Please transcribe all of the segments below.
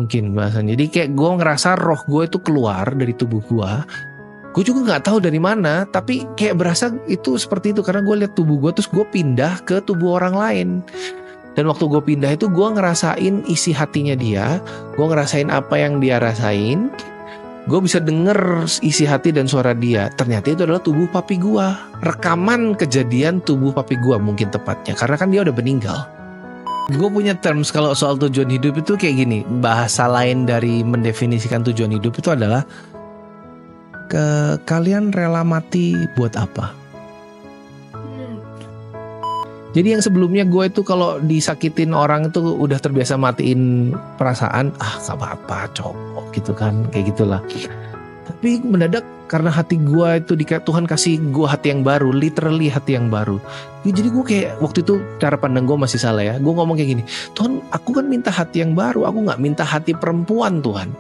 mungkin bahasan. Jadi kayak gue ngerasa roh gue itu keluar dari tubuh gue. Gue juga nggak tahu dari mana, tapi kayak berasa itu seperti itu karena gue lihat tubuh gue terus gue pindah ke tubuh orang lain. Dan waktu gue pindah itu gue ngerasain isi hatinya dia, gue ngerasain apa yang dia rasain. Gue bisa denger isi hati dan suara dia. Ternyata itu adalah tubuh papi gue. Rekaman kejadian tubuh papi gue mungkin tepatnya. Karena kan dia udah meninggal. Gue punya terms kalau soal tujuan hidup itu kayak gini. Bahasa lain dari mendefinisikan tujuan hidup itu adalah kalian rela mati buat apa? Jadi yang sebelumnya gue itu kalau disakitin orang itu udah terbiasa matiin perasaan, gak apa-apa cowok gitu kan, kayak gitulah. Tapi mendadak karena hati gue itu Tuhan kasih gue hati yang baru, literally hati yang baru. Jadi gue kayak waktu itu cara pandang gue masih salah ya. Gue ngomong kayak gini, Tuhan aku kan minta hati yang baru, aku gak minta hati perempuan Tuhan.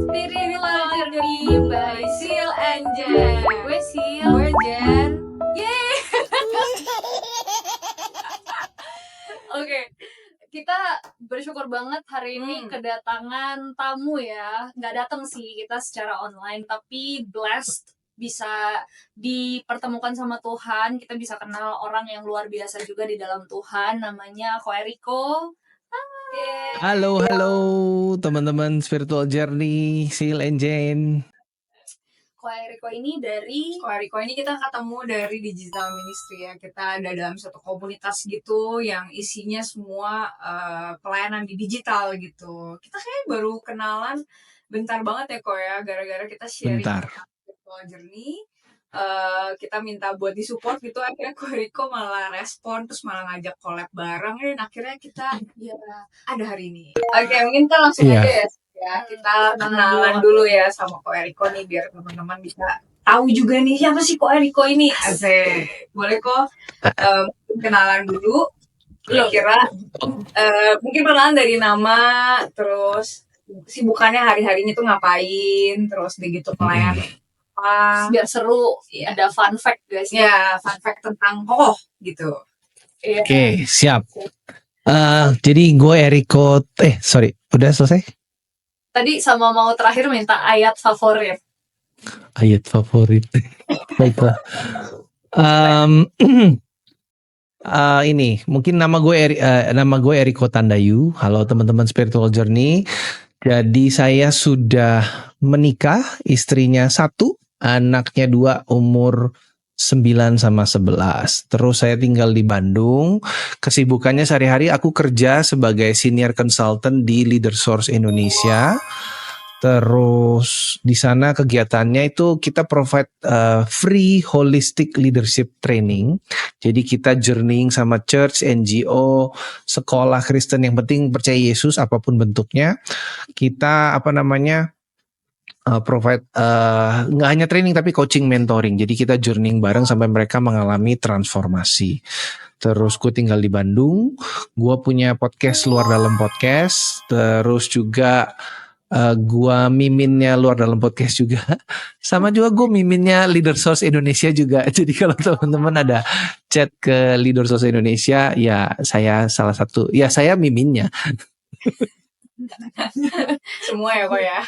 Spiritual Journey by Sil and Jen. Gue Sil, gue Jen. Yeay. Oke, kita bersyukur banget hari ini kedatangan tamu ya. Nggak datang sih kita secara online, tapi blessed bisa dipertemukan sama Tuhan. Kita bisa kenal orang yang luar biasa juga di dalam Tuhan. Namanya Ko Eriko. Halo teman-teman Spiritual Journey, Sil and Jane. Ko Eriko ini kita ketemu dari Digital Ministry ya. Kita ada dalam satu komunitas gitu yang isinya semua pelayanan di digital gitu. Kita kayak baru kenalan bentar banget ya Ko ya, gara-gara kita sharing Spiritual Journey. Kita minta buat disupport gitu, akhirnya Ko Eriko malah respon, terus malah ngajak collab bareng, dan akhirnya kita ada hari ini. Oke, mungkin kita langsung aja ya, kita kenalan dulu ya sama Ko Eriko nih, biar teman-teman bisa tahu juga nih siapa sih Ko Eriko ini. Asik, boleh kok kenalan dulu, kira-kira mungkin kenalan dari nama, terus sibukannya hari-harinya tuh ngapain, terus begitu pelayan biar seru, ada fun fact guys ya, fun fact tentang gitu. Oke, siap. Jadi gue Eriko, udah selesai? Tadi sama mau terakhir minta ayat favorit. Baiklah. Ini mungkin nama gue Eriko Tandayu. Halo teman-teman Spiritual Journey. Jadi saya sudah menikah, istrinya 1, anaknya 2, umur 9 sama 11. Terus saya tinggal di Bandung. Kesibukannya sehari-hari aku kerja sebagai senior consultant di LeaderSource Indonesia. Terus di sana kegiatannya itu kita provide free holistic leadership training. Jadi kita journeying sama church, NGO, sekolah Kristen, yang penting percaya Yesus apapun bentuknya. Kita provide nggak hanya training tapi coaching, mentoring. Jadi kita journeying bareng sampai mereka mengalami transformasi. Terus gue tinggal di Bandung. Gue punya podcast Luar Dalam Podcast. Terus juga gue miminnya Luar Dalam Podcast juga. Sama juga gue miminnya LeaderSource Indonesia juga. Jadi kalau teman-teman ada chat ke LeaderSource Indonesia, ya saya salah satu. Ya saya miminnya. Semua ya kok ya.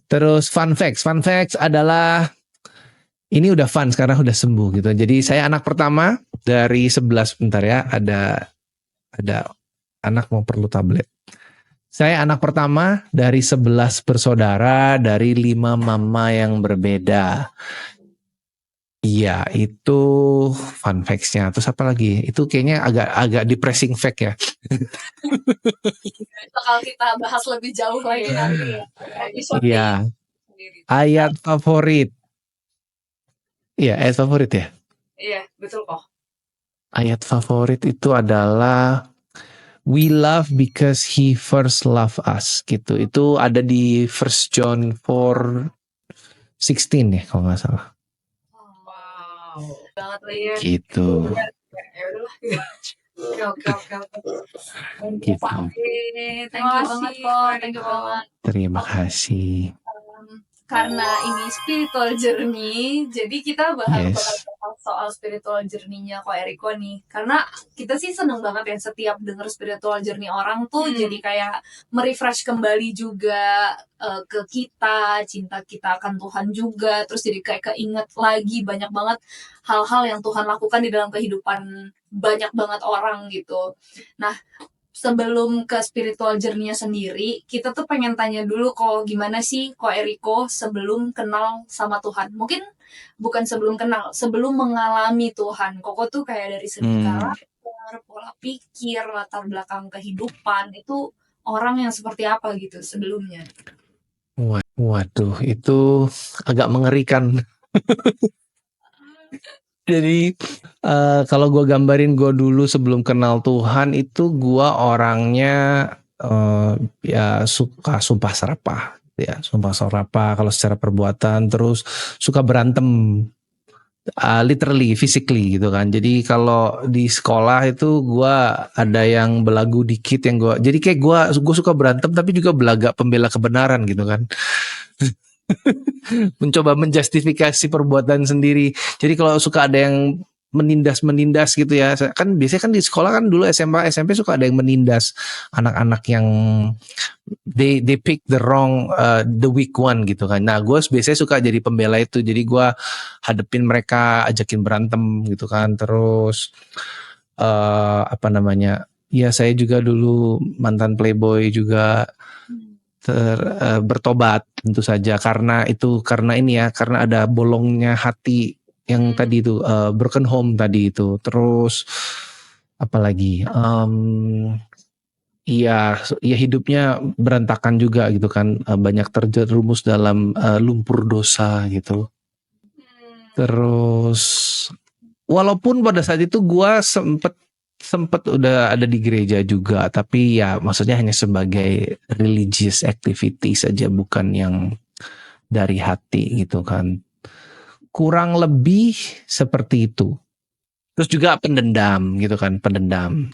Terus fun facts adalah ini udah fun sekarang, udah sembuh gitu. Jadi saya anak pertama dari 11, bentar ya, ada anak mau perlu tablet. Saya anak pertama dari 11 bersaudara dari 5 mama yang berbeda. Iya, itu fun facts-nya. Terus apa lagi? Itu kayaknya agak depressing fact ya. Bakal kita bahas lebih jauh lagi nanti ya. Iya. Ayat favorit. Iya, ayat favorit ya? Iya, betul kok. Ayat favorit itu adalah we love because he first loved us gitu. Itu ada di 1 John 4:16 ya kalau nggak salah. Wow, banget lah ya. Gitu. Ya udahlah. Oke. Gitu. Thank you banget kok. Thank you banget. Terima kasih. Karena ini spiritual journey, jadi kita bakal soal spiritual journey-nya Ko Eriko nih. Karena kita sih seneng banget ya setiap denger spiritual journey orang tuh jadi kayak merefresh kembali juga ke kita, cinta kita akan Tuhan juga. Terus jadi kayak keinget lagi banyak banget hal-hal yang Tuhan lakukan di dalam kehidupan banyak banget orang gitu. Nah, sebelum ke spiritual journey-nya sendiri, kita tuh pengen tanya dulu kok gimana sih Ko Eriko sebelum kenal sama Tuhan. Mungkin bukan sebelum kenal, sebelum mengalami Tuhan. Koko tuh kayak dari segi karakter, pola pikir, latar belakang kehidupan, itu orang yang seperti apa gitu sebelumnya. Waduh, itu agak mengerikan. Jadi kalau gue gambarin gue dulu sebelum kenal Tuhan itu gue orangnya ya suka sumpah serapah, ya sumpah serapah kalau secara perbuatan, terus suka berantem, literally, physically gitu kan. Jadi kalau di sekolah itu gue ada yang belagu dikit yang jadi kayak gue suka berantem tapi juga belaga pembela kebenaran gitu kan. Mencoba menjustifikasi perbuatan sendiri. Jadi kalau suka ada yang menindas gitu ya, kan biasanya kan di sekolah kan dulu SMA SMP suka ada yang menindas anak-anak yang they pick the wrong the weak one gitu kan. Nah gue biasanya suka jadi pembela itu, jadi gue hadepin mereka, ajakin berantem gitu kan. Terus apa namanya, ya saya juga dulu mantan playboy juga, bertobat tentu saja karena ini ya, karena ada bolongnya hati yang tadi itu, broken home tadi itu. Terus apalagi iya hidupnya berantakan juga gitu kan, banyak terjerumus dalam lumpur dosa gitu. Terus walaupun pada saat itu gue sempet udah ada di gereja juga, tapi ya maksudnya hanya sebagai religious activity saja, bukan yang dari hati gitu kan. Kurang lebih seperti itu. Terus juga pendendam gitu kan, pendendam.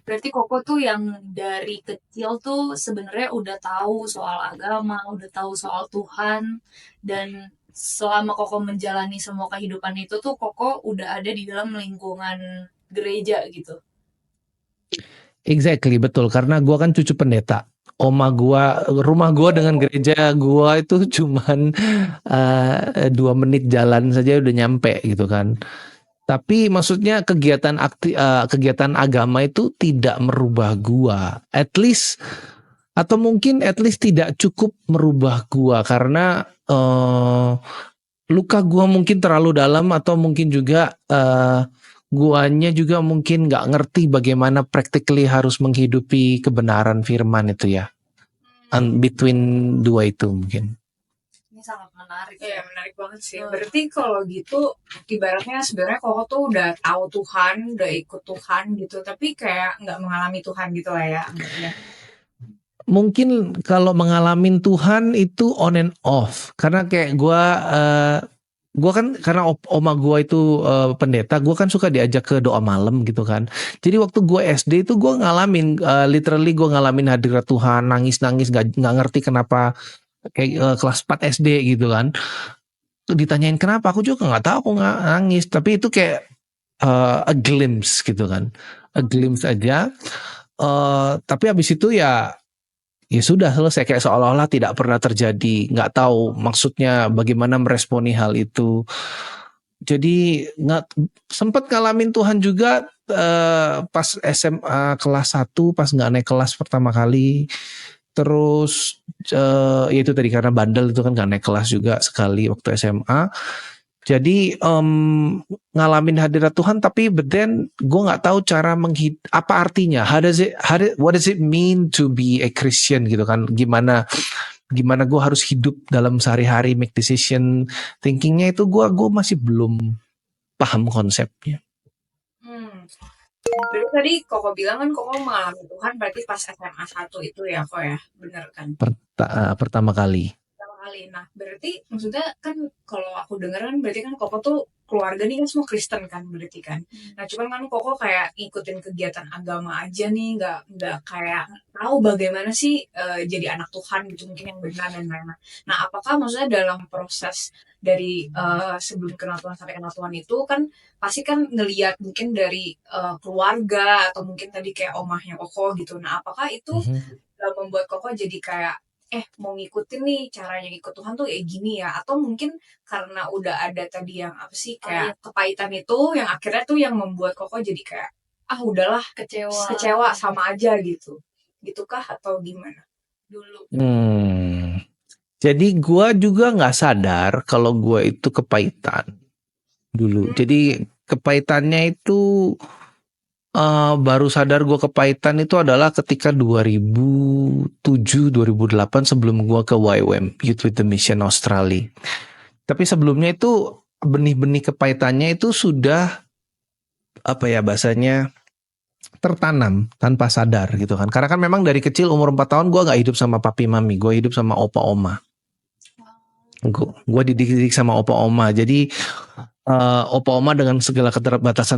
Berarti Koko tuh yang dari kecil tuh sebenarnya udah tahu soal agama, udah tahu soal Tuhan, dan selama Koko menjalani semua kehidupan itu tuh Koko udah ada di dalam lingkungan gereja gitu. Exactly, betul. Karena gue kan cucu pendeta. Rumah gua dengan gereja gua itu cuman 2 menit jalan saja udah nyampe gitu kan. Tapi maksudnya kegiatan agama itu tidak merubah gua. At least tidak cukup merubah gua karena luka gua mungkin terlalu dalam, atau mungkin juga guanya juga mungkin nggak ngerti bagaimana practically harus menghidupi kebenaran firman itu ya. Between dua itu mungkin. Ini sangat menarik. Iya, menarik banget sih. Berarti kalau gitu ibaratnya sebenarnya Koko tuh udah tahu Tuhan, udah ikut Tuhan gitu, tapi kayak nggak mengalami Tuhan gitu lah ya. Mungkin kalau mengalami Tuhan itu on and off, karena kayak gue kan karena oma gue itu pendeta, gue kan suka diajak ke doa malam gitu kan. Jadi waktu gue SD itu gue ngalamin literally gue ngalamin hadirat Tuhan, nangis nggak ngerti kenapa, kayak kelas 4 SD gitu kan. Ditanyain kenapa, aku juga nggak tahu, aku nggak nangis, tapi itu kayak a glimpse gitu kan, a glimpse aja. Tapi habis itu ya sudah selesai, kayak seolah-olah tidak pernah terjadi, nggak tahu maksudnya bagaimana meresponi hal itu. Jadi nggak sempat ngalamin Tuhan juga pas SMA kelas 1 pas nggak naik kelas pertama kali. Terus ya itu tadi karena bandel itu kan nggak naik kelas juga sekali waktu SMA. Jadi ngalamin hadirat Tuhan, tapi but then gue nggak tahu cara apa artinya. What does it mean to be a Christian gitu kan? Gimana gue harus hidup dalam sehari-hari, make decision, thinkingnya itu gue masih belum paham konsepnya. Berarti tadi Koko bilang kan Koko mengalami Tuhan berarti pas SMA 1 itu ya Kok ya, bener kan? Pertama kali. Nah, berarti maksudnya kan kalau aku denger kan berarti kan Koko tuh keluarga nih kan semua Kristen kan berarti kan. Nah, cuman kan Koko kayak ngikutin kegiatan agama aja nih, nggak kayak tahu bagaimana sih jadi anak Tuhan gitu mungkin yang benar dan lain-lain. Nah, apakah maksudnya dalam proses dari sebelum kenal Tuhan sampai kenal Tuhan itu kan pasti kan ngelihat mungkin dari keluarga atau mungkin tadi kayak omahnya Koko gitu. Nah, apakah itu Mhm. membuat Koko jadi kayak mau ngikutin nih caranya ngikut Tuhan tuh kayak gini ya, atau mungkin karena udah ada tadi yang apa sih kayak kepahitan itu yang akhirnya tuh yang membuat Koko jadi kayak udahlah kecewa sama aja gitu. Gitukah atau gimana? Dulu. Jadi gua juga nggak sadar kalau gua itu kepahitan dulu. Jadi kepahitannya itu baru sadar gua kepahitan itu adalah ketika 2007 2008 sebelum gua ke YWAM Youth with the Mission Australia. Tapi sebelumnya itu benih-benih kepahitannya itu sudah apa ya bahasanya tertanam tanpa sadar gitu kan. Karena kan memang dari kecil umur 4 tahun gua nggak hidup sama papi mami, gua hidup sama opa oma. Gue dididik sama opa oma. Jadi opa oma dengan segala keterbatasan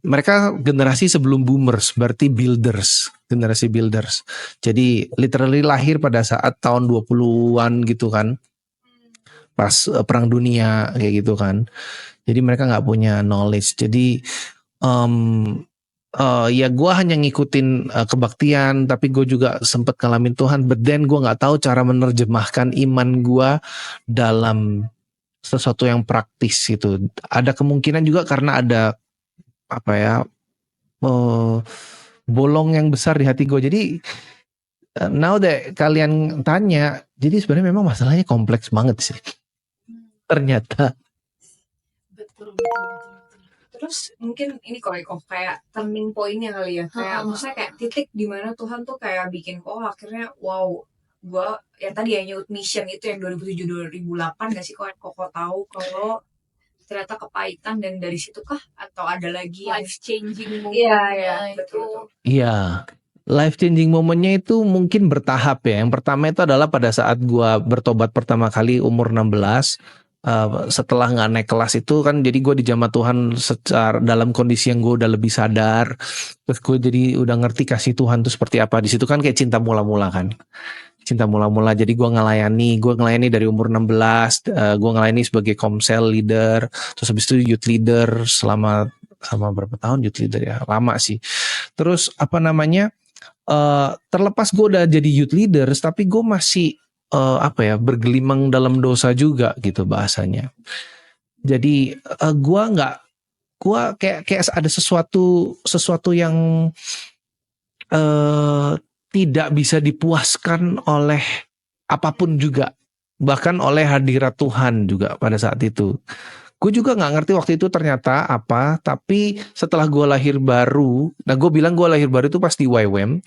mereka generasi sebelum boomers, berarti builders, generasi builders. Jadi literally lahir pada saat tahun 20-an gitu kan. Pas perang dunia kayak gitu kan. Jadi mereka nggak punya knowledge. Jadi ya gue hanya ngikutin kebaktian, tapi gue juga sempet ngalamin Tuhan. But then gue nggak tahu cara menerjemahkan iman gue dalam sesuatu yang praktis gitu. Ada kemungkinan juga karena ada apa ya bolong yang besar di hati gue. Jadi now that kalian tanya, jadi sebenarnya memang masalahnya kompleks banget sih. Ternyata. Betul. Terus mungkin ini kok kayak turning point-nya kali ya. Kayak maksudnya kayak titik di mana Tuhan tuh kayak bikin akhirnya wow, gua ya tadi ya Youth Mission itu yang 2007 2008 gak sih kok tahu kalau ternyata kepahitan dan dari situ kah atau ada lagi life changing moment? Iya, betul. Iya. Life changing momennya itu mungkin bertahap ya. Yang pertama itu adalah pada saat gua bertobat pertama kali umur 16. Setelah nggak naik kelas itu kan jadi gue dijamah Tuhan secara dalam kondisi yang gue udah lebih sadar, terus gue jadi udah ngerti kasih Tuhan tuh seperti apa. Di situ kan kayak cinta mula-mula kan, cinta mula-mula. Jadi gue ngelayani dari umur 16, gue ngelayani sebagai komsel leader, terus habis itu youth leader selama berapa tahun youth leader ya, lama sih. Terus apa namanya, terlepas gue udah jadi youth leader, tapi gue masih bergelimang dalam dosa juga gitu bahasanya. Jadi gue kayak ada sesuatu yang tidak bisa dipuaskan oleh apapun juga, bahkan oleh hadirat Tuhan juga pada saat itu. Gue juga nggak ngerti waktu itu ternyata apa, tapi setelah gue lahir baru, nah gue bilang gue lahir baru itu pas di YWAM,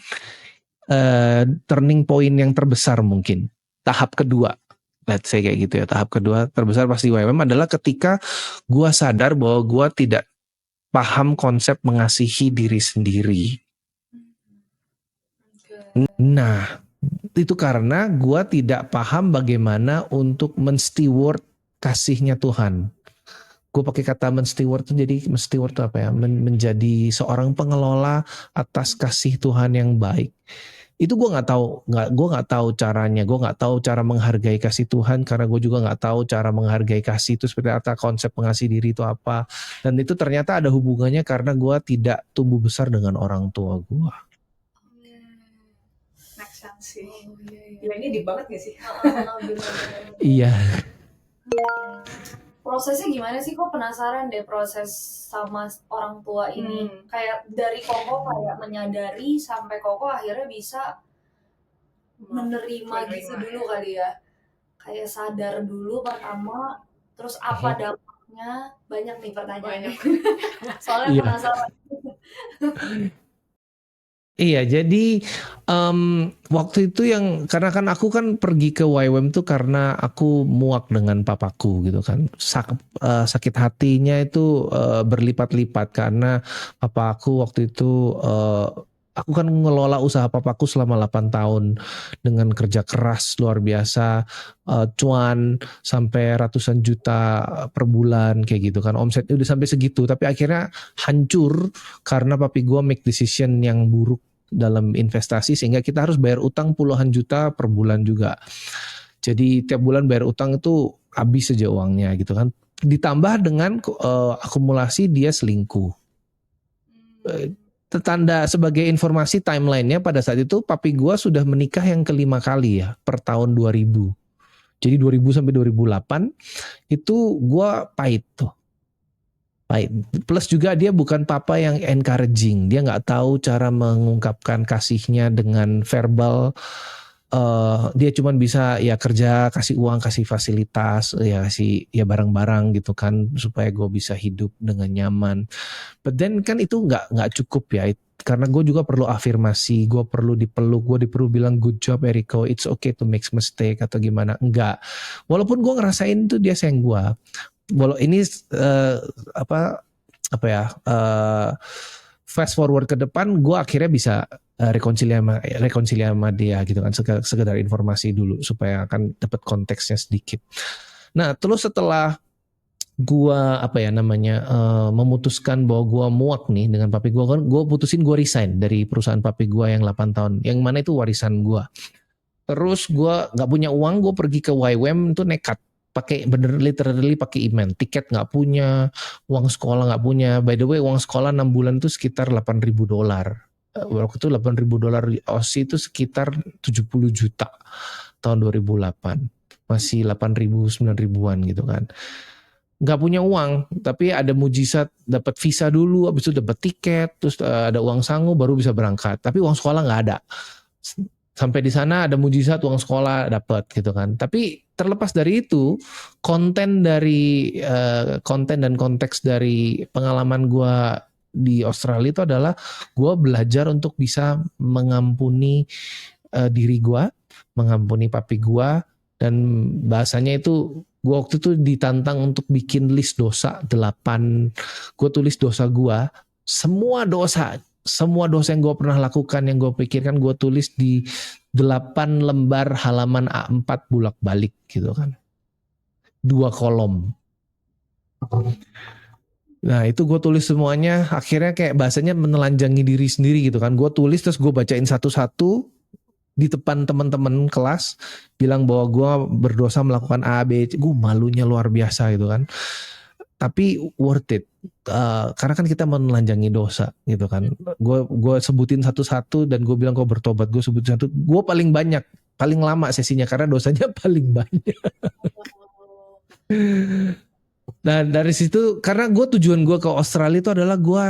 turning point yang terbesar mungkin. Tahap kedua, let's say kayak gitu ya. Tahap kedua terbesar pasti YWAM adalah ketika gue sadar bahwa gue tidak paham konsep mengasihi diri sendiri. Nah, itu karena gue tidak paham bagaimana untuk men-steward kasihnya Tuhan. Gue pakai kata men-steward itu, jadi men-steward itu apa ya? Menjadi seorang pengelola atas kasih Tuhan yang baik. Itu gue nggak tahu caranya, gue nggak tahu cara menghargai kasih Tuhan, karena gue juga nggak tahu cara menghargai kasih itu seperti apa, konsep mengasihi diri itu apa. Dan itu ternyata ada hubungannya karena gue tidak tumbuh besar dengan orang tua gue. Make sense sih. Ya ini deep banget gak sih? Iya. Prosesnya gimana sih? Kok penasaran deh proses sama orang tua ini. Kayak dari Koko kayak menyadari sampai Koko akhirnya bisa menerima gitu dulu kali ya. Kayak sadar dulu pertama, terus apa dampaknya? Banyak nih pertanyaannya. Soalnya penasaran. Iya, jadi waktu itu karena kan aku kan pergi ke YWAM tuh karena aku muak dengan papaku gitu kan. Sakit hatinya itu berlipat-lipat karena papaku waktu itu, aku kan ngelola usaha papaku selama 8 tahun dengan kerja keras luar biasa, cuan sampai ratusan juta per bulan kayak gitu kan, omsetnya udah sampai segitu, tapi akhirnya hancur karena papi gue make decision yang buruk dalam investasi sehingga kita harus bayar utang puluhan juta per bulan juga. Jadi tiap bulan bayar utang itu habis saja uangnya gitu kan. Ditambah dengan akumulasi dia selingkuh. Tanda sebagai informasi timelinenya pada saat itu papi gue sudah menikah yang kelima kali ya per tahun 2000. Jadi 2000 sampai 2008 itu gue pahit tuh. Pahit. Plus juga dia bukan papa yang encouraging. Dia nggak tahu cara mengungkapkan kasihnya dengan verbal. Dia cuma bisa ya kerja, kasih uang, kasih fasilitas, ya kasih ya barang-barang gitu kan supaya gue bisa hidup dengan nyaman. But then kan itu nggak cukup ya. Karena gue juga perlu afirmasi, gue perlu dipeluk, gue perlu bilang good job Eriko, it's okay to make mistake atau gimana. Enggak. Walaupun gue ngerasain tuh dia sayang gue. Walau ini fast forward ke depan, gue akhirnya bisa rekonsiliasi sama dia gitu kan, sekedar informasi dulu supaya akan dapat konteksnya sedikit. Nah terus setelah gue memutuskan bahwa gue muak nih dengan papi gue, kan gue putusin gue resign dari perusahaan papi gue yang 8 tahun, yang mana itu warisan gue. Terus gue nggak punya uang, gue pergi ke YWAM itu nekat. Pakai literally pakai email, tiket nggak punya, uang sekolah nggak punya. By the way, uang sekolah 6 bulan itu sekitar $8.000. Waktu itu $8.000 Aussie itu sekitar 70 juta tahun 2008. Masih 8.000 9.000-an gitu kan. Nggak punya uang, tapi ada mujizat dapat visa dulu, habis itu dapat tiket, terus ada uang sangu baru bisa berangkat. Tapi uang sekolah nggak ada. Sampai di sana ada mujizat uang sekolah dapat gitu kan. Tapi terlepas dari itu, konten dan konteks dari pengalaman gue di Australia itu adalah gue belajar untuk bisa mengampuni diri gue, mengampuni papi gue, dan bahasanya itu gue waktu itu ditantang untuk bikin list dosa 8. Gue tulis dosa gue, semua dosa yang gue pernah lakukan, yang gue pikirkan, gue tulis di 8 lembar halaman A4 bolak-balik gitu kan. 2 kolom. Nah itu gue tulis semuanya, akhirnya kayak bahasanya menelanjangi diri sendiri gitu kan. Gue tulis terus gue bacain satu-satu di depan teman-teman kelas, bilang bahwa gue berdosa melakukan A, B, C. Gue malunya luar biasa gitu kan. Tapi worth it. Karena kan kita menelanjangi dosa gitu kan. Gue sebutin satu-satu dan gue bilang kau bertobat. Gue sebutin satu. Gue paling lama sesinya karena dosanya paling banyak. Nah dari situ, karena tujuan gue ke Australia itu adalah gue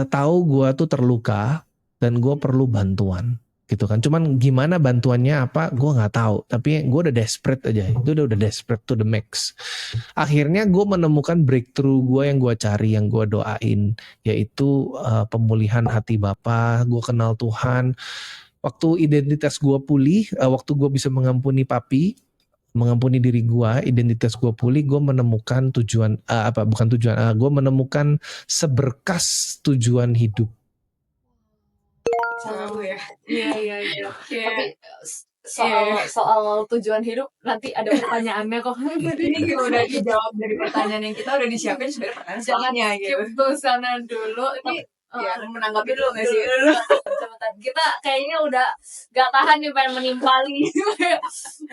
tahu gue tuh terluka dan gue perlu bantuan gitu kan. Cuman gimana bantuannya apa gue nggak tahu, tapi gue udah desperate aja. Itu udah desperate to the max. Akhirnya gue menemukan breakthrough gue yang gue cari, yang gue doain, yaitu pemulihan hati Bapa. Gue kenal Tuhan. Waktu identitas gue pulih, waktu gue bisa mengampuni papi, mengampuni diri gue, identitas gue pulih, gue menemukan tujuan, gue menemukan seberkas tujuan hidup. Selalu ya. Iya. Tapi soal tujuan hidup nanti ada pertanyaannya kok. Ini kita udah dijawab dari pertanyaan yang kita udah disiapin sebenarnya pertanyaan selanjutnya gitu. Skip sana dulu. Tapi ya menanggapi dulu nggak sih? Cepetan. Kita kayaknya udah gak tahan nih pengen menimpali.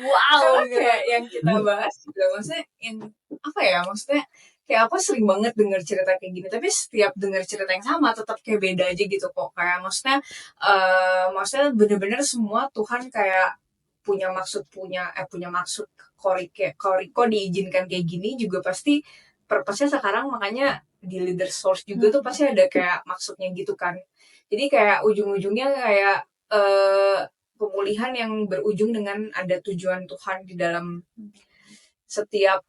Wow. Kayak yang kita bahas juga maksudnya maksudnya kayak aku sering banget denger cerita kayak gini, tapi setiap denger cerita yang sama tetap kayak beda aja gitu kok. Kayak maksudnya bener-bener semua Tuhan kayak punya maksud Koriko diizinkan kayak gini juga pasti purpose-nya sekarang, makanya di leader source juga tuh pasti ada kayak maksudnya gitu kan. Jadi kayak ujung-ujungnya kayak pemulihan yang berujung dengan ada tujuan Tuhan di dalam setiap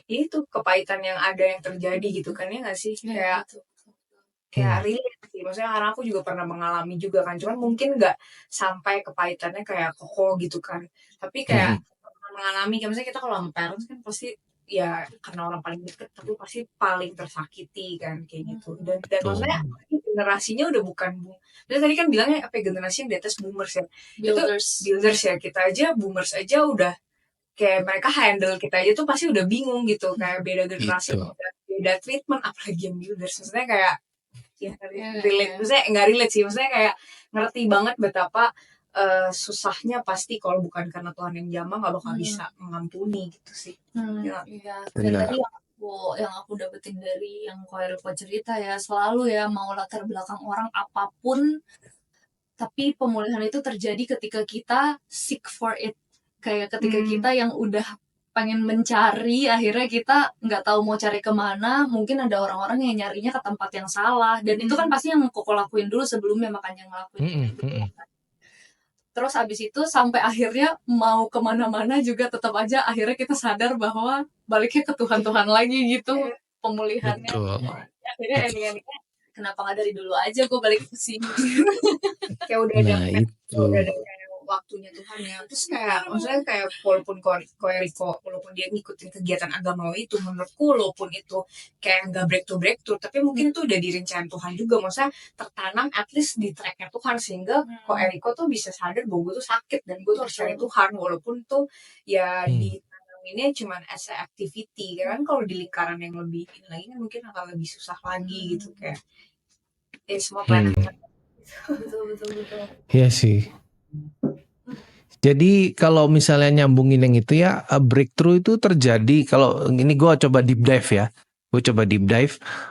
itu kepahitan yang ada yang terjadi gitu kan, ya nggak sih? Kayak relate sih, maksudnya karena aku juga pernah mengalami juga kan, cuman mungkin nggak sampai kepahitannya kayak Koko gitu kan, tapi kayak mengalami, kayak misalnya kita kalau sama parents kan pasti ya karena orang paling deket tapi pasti paling tersakiti kan kayak gitu, dan maksudnya generasinya udah bukan dan tadi kan bilangnya generasi yang di atas boomers ya, builders ya, kita aja boomers aja udah kayak mereka handle kita aja tuh pasti udah bingung gitu, kayak beda generasi, beda treatment, apalagi yang builders. Maksudnya kayak ya relate. Maksudnya nggak relate sih, maksudnya kayak ngerti banget betapa susahnya pasti kalau bukan karena Tuhan yang jamah nggak bakal bisa mengampuni gitu sih. Iya. Dan tadi yang aku dapetin dari yang Ko Eriko cerita ya, selalu ya mau latar belakang orang apapun, tapi pemulihan itu terjadi ketika kita seek for it. Kayak ketika kita yang udah pengen mencari, akhirnya kita nggak tahu mau cari kemana, mungkin ada orang-orang yang nyarinya ke tempat yang salah, dan itu kan pasti yang Koko lakuin dulu sebelumnya, makanya ngelakuin itu. Terus abis itu sampai akhirnya mau kemana-mana juga tetap aja akhirnya kita sadar bahwa baliknya ke Tuhan lagi gitu pemulihannya. Betul. Akhirnya ending-endingnya kenapa nggak dari dulu aja gue balik ke sini. Kayak udah ada waktunya Tuhan ya. Terus kayak maksudnya kayak walaupun Ko Eriko walaupun dia ngikutin kegiatan agama itu, menurutku walaupun itu kayak nggak breakthrough, tapi mungkin itu udah direncanain Tuhan juga, maksudnya tertanam at least di tracknya Tuhan, sehingga Ko Eriko tuh bisa sadar bahwa gue tuh sakit dan gue tuh harus cari Tuhan, walaupun tuh ya ditanaminnya cuman as a activity. Kan kalau di lingkaran yang lebih ini lagi mungkin akan lebih susah lagi gitu, kayak semua planning. Betul. Iya sih. Jadi kalau misalnya nyambungin yang itu ya, breakthrough itu terjadi kalau ini gue coba deep dive ya.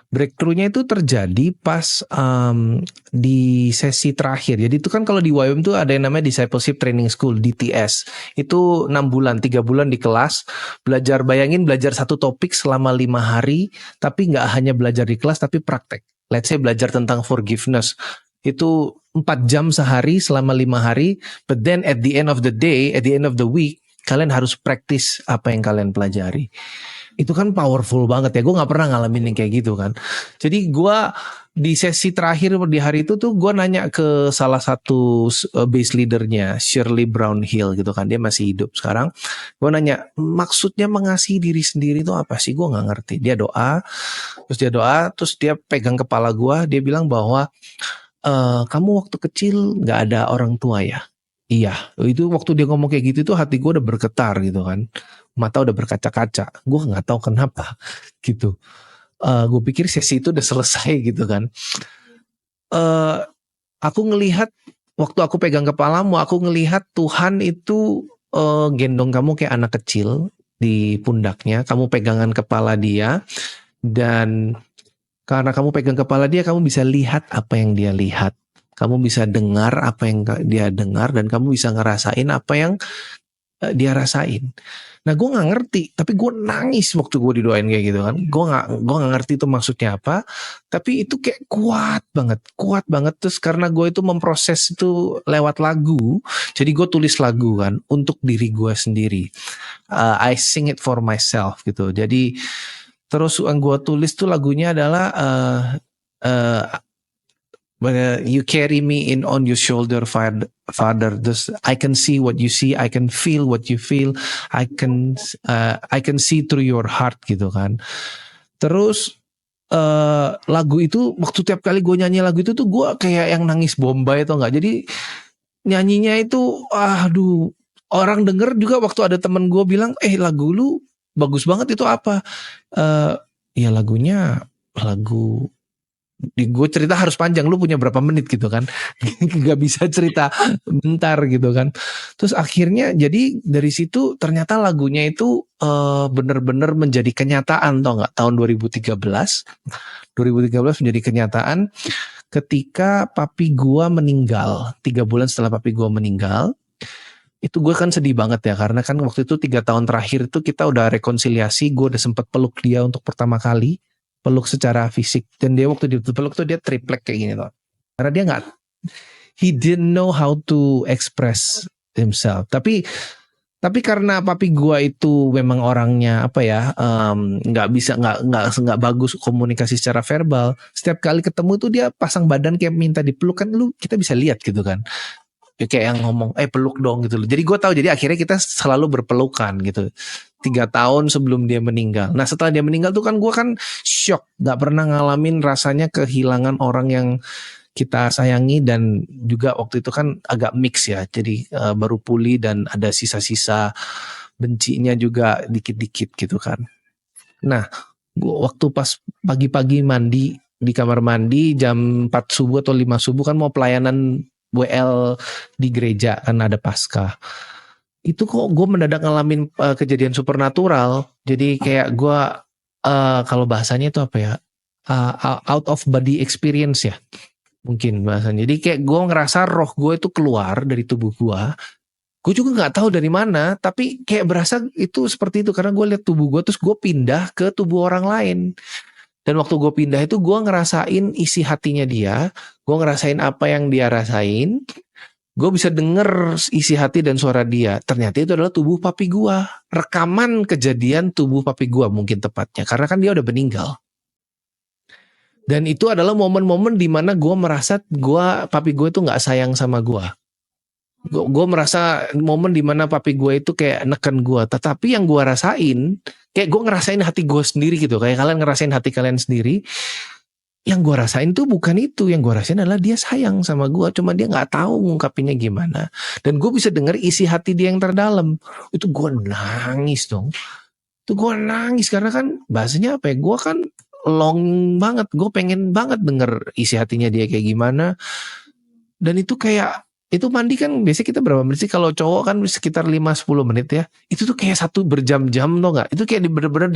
Breakthrough-nya itu terjadi pas di sesi terakhir. Jadi itu kan kalau di YWAM tuh ada yang namanya Discipleship Training School, DTS. Itu 6 bulan, 3 bulan di kelas. Bayangin belajar satu topik selama 5 hari. Tapi gak hanya belajar di kelas, tapi praktek. Let's say belajar tentang forgiveness. Itu 4 jam sehari selama 5 hari. But then at the end of the day, at the end of the week, kalian harus practice apa yang kalian pelajari. Itu kan powerful banget ya. Gue gak pernah ngalamin yang kayak gitu kan. Jadi gue di sesi terakhir di hari itu tuh gue nanya ke salah satu base leadernya, Shirley Brownhill gitu kan. Dia masih hidup sekarang. Gue nanya, maksudnya mengasihi diri sendiri itu apa sih? Gue gak ngerti. Dia doa, terus dia pegang kepala gue. Dia bilang bahwa kamu waktu kecil gak ada orang tua ya? Iya, itu waktu dia ngomong kayak gitu tuh hati gue udah bergetar gitu kan. Mata udah berkaca-kaca. Gue gak tahu kenapa gitu. Gue pikir sesi itu udah selesai gitu kan. Aku ngelihat waktu aku pegang kepalamu, aku ngelihat Tuhan itu gendong kamu kayak anak kecil di pundaknya. Kamu pegangan kepala dia, dan karena kamu pegang kepala dia, kamu bisa lihat apa yang dia lihat. Kamu bisa dengar apa yang dia dengar, dan kamu bisa ngerasain apa yang dia rasain. Nah, gue gak ngerti, tapi gue nangis waktu gue didoain kayak gitu kan. Gue gak ngerti itu maksudnya apa, tapi itu kayak kuat banget. Terus karena gue itu memproses itu lewat lagu, jadi gue tulis lagu kan untuk diri gue sendiri. I sing it for myself gitu. Jadi terus yang gue tulis tuh lagunya adalah you carry me in on your shoulder, Father. I can see what you see, I can feel what you feel, I can see through your heart gitu kan. Terus lagu itu waktu tiap kali gue nyanyi lagu itu tuh gue kayak yang nangis Bombay atau enggak. Jadi nyanyinya itu aduh, orang denger juga. Waktu ada temen gue bilang, lagu lu bagus banget, itu apa? Ya lagunya lagu. Gue cerita harus panjang, lu punya berapa menit gitu kan. Gak bisa cerita bentar gitu kan. Terus akhirnya jadi dari situ ternyata lagunya itu bener-bener menjadi kenyataan, tau gak? Tahun 2013 menjadi kenyataan ketika papi gue meninggal. 3 bulan setelah papi gue meninggal, itu gue kan sedih banget ya, karena kan waktu itu 3 tahun terakhir itu kita udah rekonsiliasi. Gue udah sempat peluk dia untuk pertama kali, peluk secara fisik, dan dia waktu dipeluk tuh dia triplek kayak gini loh, karena dia he didn't know how to express himself. Tapi karena papi gua itu memang orangnya apa ya, nggak bagus komunikasi secara verbal. Setiap kali ketemu tuh dia pasang badan kayak minta dipeluk, kan kita bisa lihat gitu kan. Kayak yang ngomong, peluk dong gitu loh. Jadi gue tahu, jadi akhirnya kita selalu berpelukan gitu. 3 tahun sebelum dia meninggal. Nah setelah dia meninggal tuh kan gue kan shock. Gak pernah ngalamin rasanya kehilangan orang yang kita sayangi, dan juga waktu itu kan agak mix ya. Jadi baru pulih dan ada sisa-sisa bencinya juga dikit-dikit gitu kan. Nah waktu pas pagi-pagi mandi di kamar mandi jam 4 subuh atau 5 subuh kan mau pelayanan WL di gereja kan ada Paskah. Itu kok gue mendadak ngalamin kejadian supernatural. Jadi kayak gue kalau bahasanya itu apa ya? Out of body experience ya. Mungkin bahasanya. Jadi kayak gue ngerasa roh gue itu keluar dari tubuh gue. Gue juga nggak tahu dari mana, tapi kayak berasa itu seperti itu karena gue lihat tubuh gue terus gue pindah ke tubuh orang lain. Dan waktu gue pindah itu gue ngerasain isi hatinya dia, gue ngerasain apa yang dia rasain, gue bisa denger isi hati dan suara dia. Ternyata itu adalah tubuh papi gue, rekaman kejadian tubuh papi gue mungkin tepatnya, karena kan dia udah meninggal. Dan itu adalah momen-momen dimana gue merasa papi gue itu nggak sayang sama gue. Gue merasa momen dimana papi gue itu kayak neken gue, tetapi yang gue rasain kayak gue ngerasain hati gue sendiri gitu, kayak kalian ngerasain hati kalian sendiri. Yang gue rasain tuh bukan itu, yang gue rasain adalah dia sayang sama gue, cuma dia nggak tahu ngungkapinnya gimana. Dan gue bisa denger isi hati dia yang terdalam. Itu gue nangis dong. Itu gue nangis karena kan bahasanya apa ya? Gue kan long banget, gue pengen banget denger isi hatinya dia kayak gimana. Dan itu kayak itu mandi kan biasanya kita berapa menit sih, kalau cowok kan sekitar 5-10 menit ya. Itu tuh kayak satu berjam-jam tuh nggak? Itu kayak bener-bener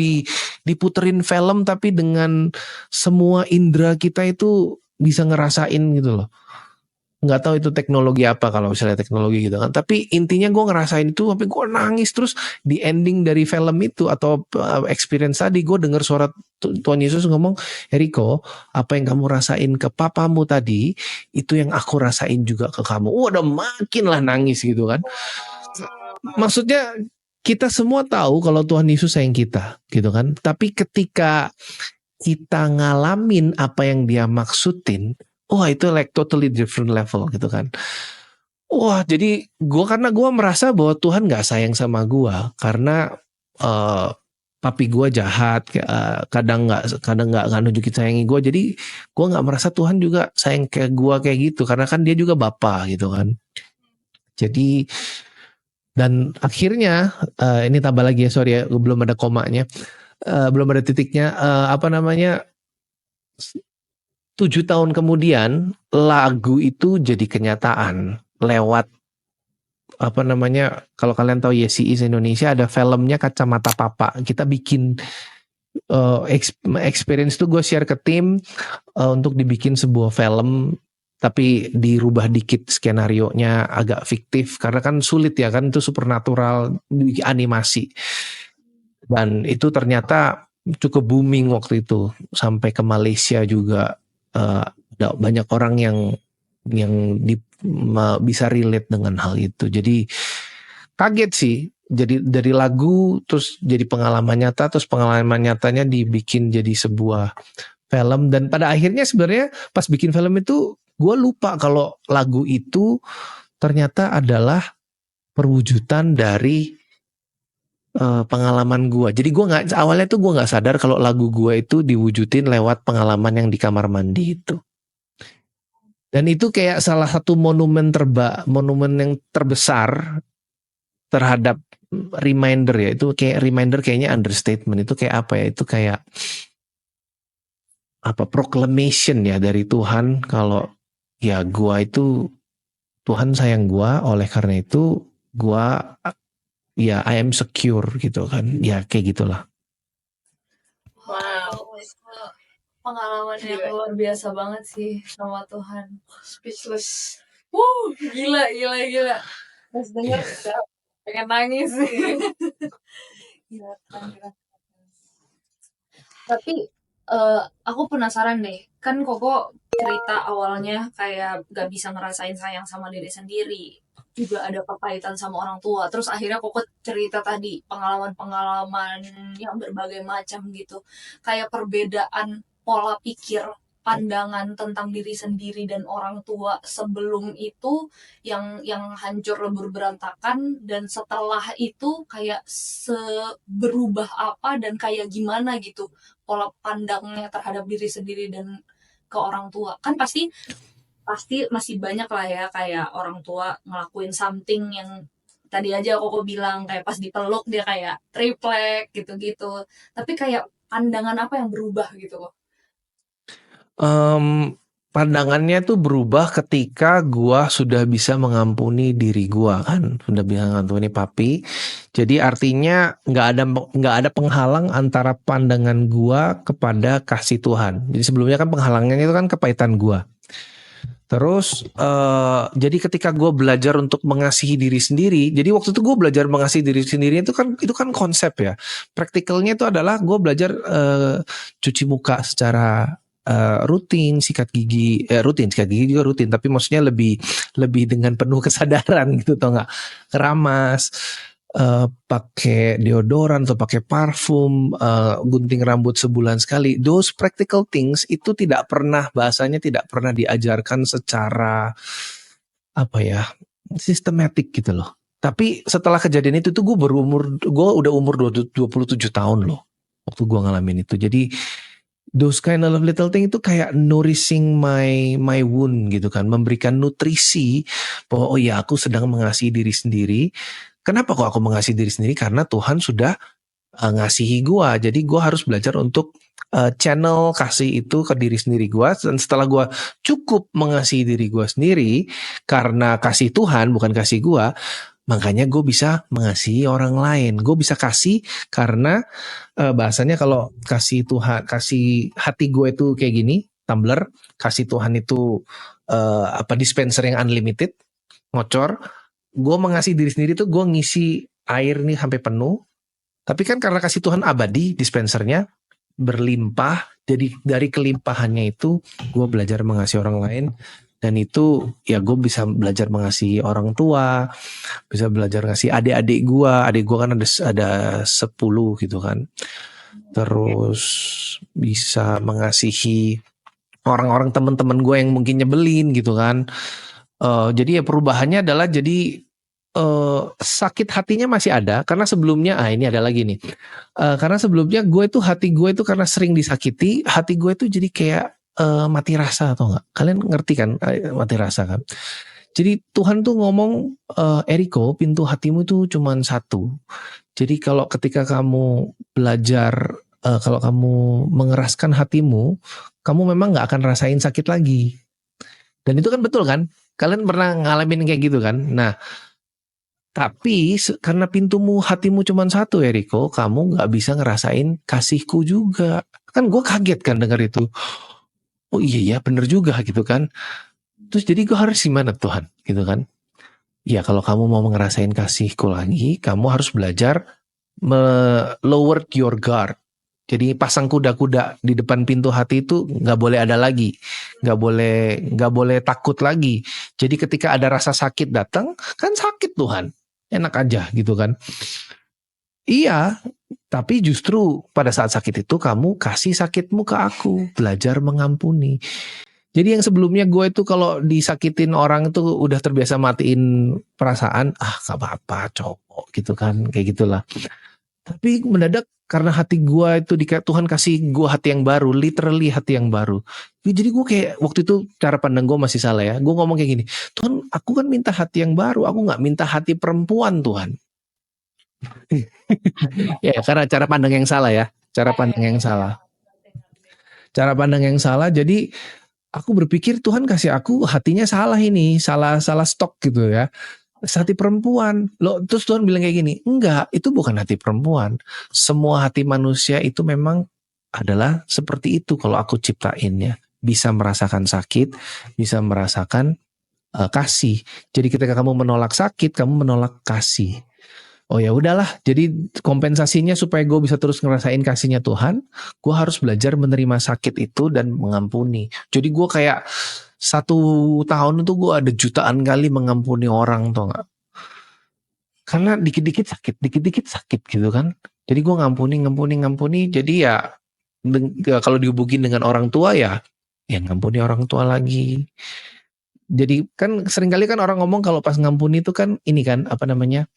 diputerin film tapi dengan semua indera kita itu bisa ngerasain gitu loh. Nggak tahu itu teknologi apa kalau misalnya teknologi gitu kan. Tapi intinya gue ngerasain itu sampai gue nangis. Terus di ending dari film itu atau experience tadi gue dengar suara Tuhan Yesus ngomong, Eriko, apa yang kamu rasain ke papamu tadi itu yang aku rasain juga ke kamu. Udah makin lah nangis gitu kan. Maksudnya kita semua tahu kalau Tuhan Yesus sayang kita gitu kan. Tapi ketika kita ngalamin apa yang dia maksudin, wah itu like totally different level gitu kan. Wah jadi karena gue merasa bahwa Tuhan gak sayang sama gue karena papi gue jahat, kadang nggak nunjukin sayangi gue. Jadi gue nggak merasa Tuhan juga sayang kayak gue kayak gitu karena kan dia juga bapa gitu kan. Jadi dan akhirnya ini tambah lagi ya, sorry ya, belum ada komanya, belum ada titiknya, 7 tahun kemudian lagu itu jadi kenyataan lewat kalau kalian tahu Yesi Is Indonesia ada filmnya Kacamata Papa. Kita bikin experience itu gue share ke tim untuk dibikin sebuah film, tapi dirubah dikit skenarionya agak fiktif karena kan sulit ya kan, itu supernatural animasi. Dan itu ternyata cukup booming waktu itu sampai ke Malaysia juga. Ada banyak orang yang bisa relate dengan hal itu. Jadi kaget sih. Jadi dari lagu terus jadi pengalaman nyata, terus pengalaman nyatanya dibikin jadi sebuah film. Dan pada akhirnya sebenarnya pas bikin film itu gue lupa kalau lagu itu ternyata adalah perwujudan dari pengalaman gue. Jadi awalnya tuh gue nggak sadar kalau lagu gue itu diwujudin lewat pengalaman yang di kamar mandi itu. Dan itu kayak salah satu monumen yang terbesar terhadap reminder ya. Itu kayak reminder, kayaknya understatement. Itu kayak apa ya? Itu kayak proclamation ya dari Tuhan kalau ya gue itu Tuhan sayang gue, oleh karena itu gue ya I am secure gitu kan. Ya kayak gitulah. Wow. Pengalaman yang luar biasa banget sih sama Tuhan. Speechless. Gila. Pas denger pengen nangis. Gila. Tapi aku penasaran deh, kan Koko cerita awalnya kayak gak bisa ngerasain sayang sama diri sendiri, juga ada kepahitan sama orang tua, terus akhirnya Koko cerita tadi pengalaman-pengalaman yang berbagai macam gitu, kayak perbedaan pola pikir, pandangan tentang diri sendiri dan orang tua sebelum itu yang hancur lebur berantakan, dan setelah itu kayak berubah apa dan kayak gimana gitu pola pandangnya terhadap diri sendiri dan ke orang tua. Kan pasti masih banyak lah ya kayak orang tua ngelakuin something yang tadi aja Koko bilang kayak pas dipeluk dia kayak triplek gitu-gitu. Tapi kayak pandangan apa yang berubah gitu kok? Pandangannya tuh berubah ketika gua sudah bisa mengampuni diri gua kan, sudah bisa mengampuni papi. Jadi artinya nggak ada penghalang antara pandangan gua kepada kasih Tuhan. Jadi sebelumnya kan penghalangannya itu kan kepahitan gua. Terus jadi ketika gue belajar untuk mengasihi diri sendiri, jadi waktu itu gue belajar mengasihi diri sendiri itu kan konsep ya. Praktikalnya itu adalah gue belajar cuci muka secara rutin, sikat gigi juga rutin, tapi maksudnya lebih dengan penuh kesadaran gitu, tau nggak? Keramas, pakai deodoran atau pakai parfum, gunting rambut sebulan sekali. Those practical things itu bahasanya tidak pernah diajarkan secara apa ya, sistematik gitu loh. Tapi setelah kejadian itu tuh gue udah umur 27 tahun loh waktu gue ngalamin itu. Jadi those kind of little thing itu kayak nourishing my wound gitu kan, memberikan nutrisi bahwa oh ya, aku sedang mengasihi diri sendiri. Kenapa kok aku mengasihi diri sendiri? Karena Tuhan sudah ngasihi gua. Jadi gua harus belajar untuk channel kasih itu ke diri sendiri gua. Dan setelah gua cukup mengasihi diri gua sendiri karena kasih Tuhan bukan kasih gua, makanya gue bisa mengasihi orang lain. Gue bisa kasih karena bahasanya kalau kasih Tuhan, kasih hati gue itu kayak gini, tumbler. Kasih Tuhan itu dispenser yang unlimited, ngocor. Gue mengasihi diri sendiri tuh gue ngisi air nih sampai penuh. Tapi kan karena kasih Tuhan abadi, dispensernya berlimpah. Jadi dari kelimpahannya itu gue belajar mengasihi orang lain. Dan itu ya gue bisa belajar mengasihi orang tua, bisa belajar ngasih adik-adik gue. Adik gue kan ada 10 gitu kan. Terus bisa mengasihi orang-orang teman-teman gue yang mungkin nyebelin gitu kan. Jadi ya perubahannya adalah jadi sakit hatinya masih ada karena sebelumnya ini ada lagi nih. Karena sebelumnya hati gue itu karena sering disakiti, hati gue itu jadi kayak mati rasa atau enggak? Kalian ngerti kan mati rasa kan? Jadi Tuhan tuh ngomong, Eriko, pintu hatimu itu cuma satu. Jadi kalau ketika kamu belajar, kalau kamu mengeraskan hatimu, kamu memang nggak akan rasain sakit lagi. Dan itu kan betul kan? Kalian pernah ngalamin kayak gitu kan? Nah, tapi karena hatimu cuma satu, Eriko, kamu nggak bisa ngerasain kasihku juga. Kan gue kaget kan dengar itu. Oh iya ya, bener juga gitu kan. Terus jadi gue harus gimana Tuhan gitu kan? Ya kalau kamu mau ngerasain kasihku lagi, kamu harus belajar lower your guard. Jadi pasang kuda-kuda di depan pintu hati itu nggak boleh ada lagi, nggak boleh takut lagi. Jadi ketika ada rasa sakit datang, kan sakit Tuhan, enak aja gitu kan? Iya, tapi justru pada saat sakit itu kamu kasih sakitmu ke aku, belajar mengampuni. Jadi yang sebelumnya gue itu kalau disakitin orang itu udah terbiasa matiin perasaan, gak apa-apa cowok gitu kan, kayak gitulah. Tapi mendadak karena hati gue itu Tuhan kasih gue hati yang baru, literally hati yang baru. Jadi gue kayak waktu itu cara pandang gue masih salah ya. Gue ngomong kayak gini, Tuhan aku kan minta hati yang baru, aku gak minta hati perempuan Tuhan. Ya karena cara pandang yang salah ya, cara pandang yang salah. Cara pandang yang salah, jadi aku berpikir Tuhan kasih aku hatinya salah ini, salah stok gitu ya. Hati perempuan. Loh, terus Tuhan bilang kayak gini, enggak, itu bukan hati perempuan. Semua hati manusia itu memang adalah seperti itu kalau aku ciptainnya. Bisa merasakan sakit, bisa merasakan kasih. Jadi ketika kamu menolak sakit, kamu menolak kasih. Oh ya udahlah, jadi kompensasinya supaya gue bisa terus ngerasain kasihnya Tuhan, gue harus belajar menerima sakit itu dan mengampuni. Jadi gue kayak 1 tahun itu gue ada jutaan kali mengampuni orang, tau gak? Karena dikit-dikit sakit gitu kan. Jadi gue ngampuni. Jadi ya kalau dihubungin dengan orang tua ya ngampuni orang tua lagi. Jadi kan seringkali kan orang ngomong kalau pas ngampuni itu kan ini kan apa namanya?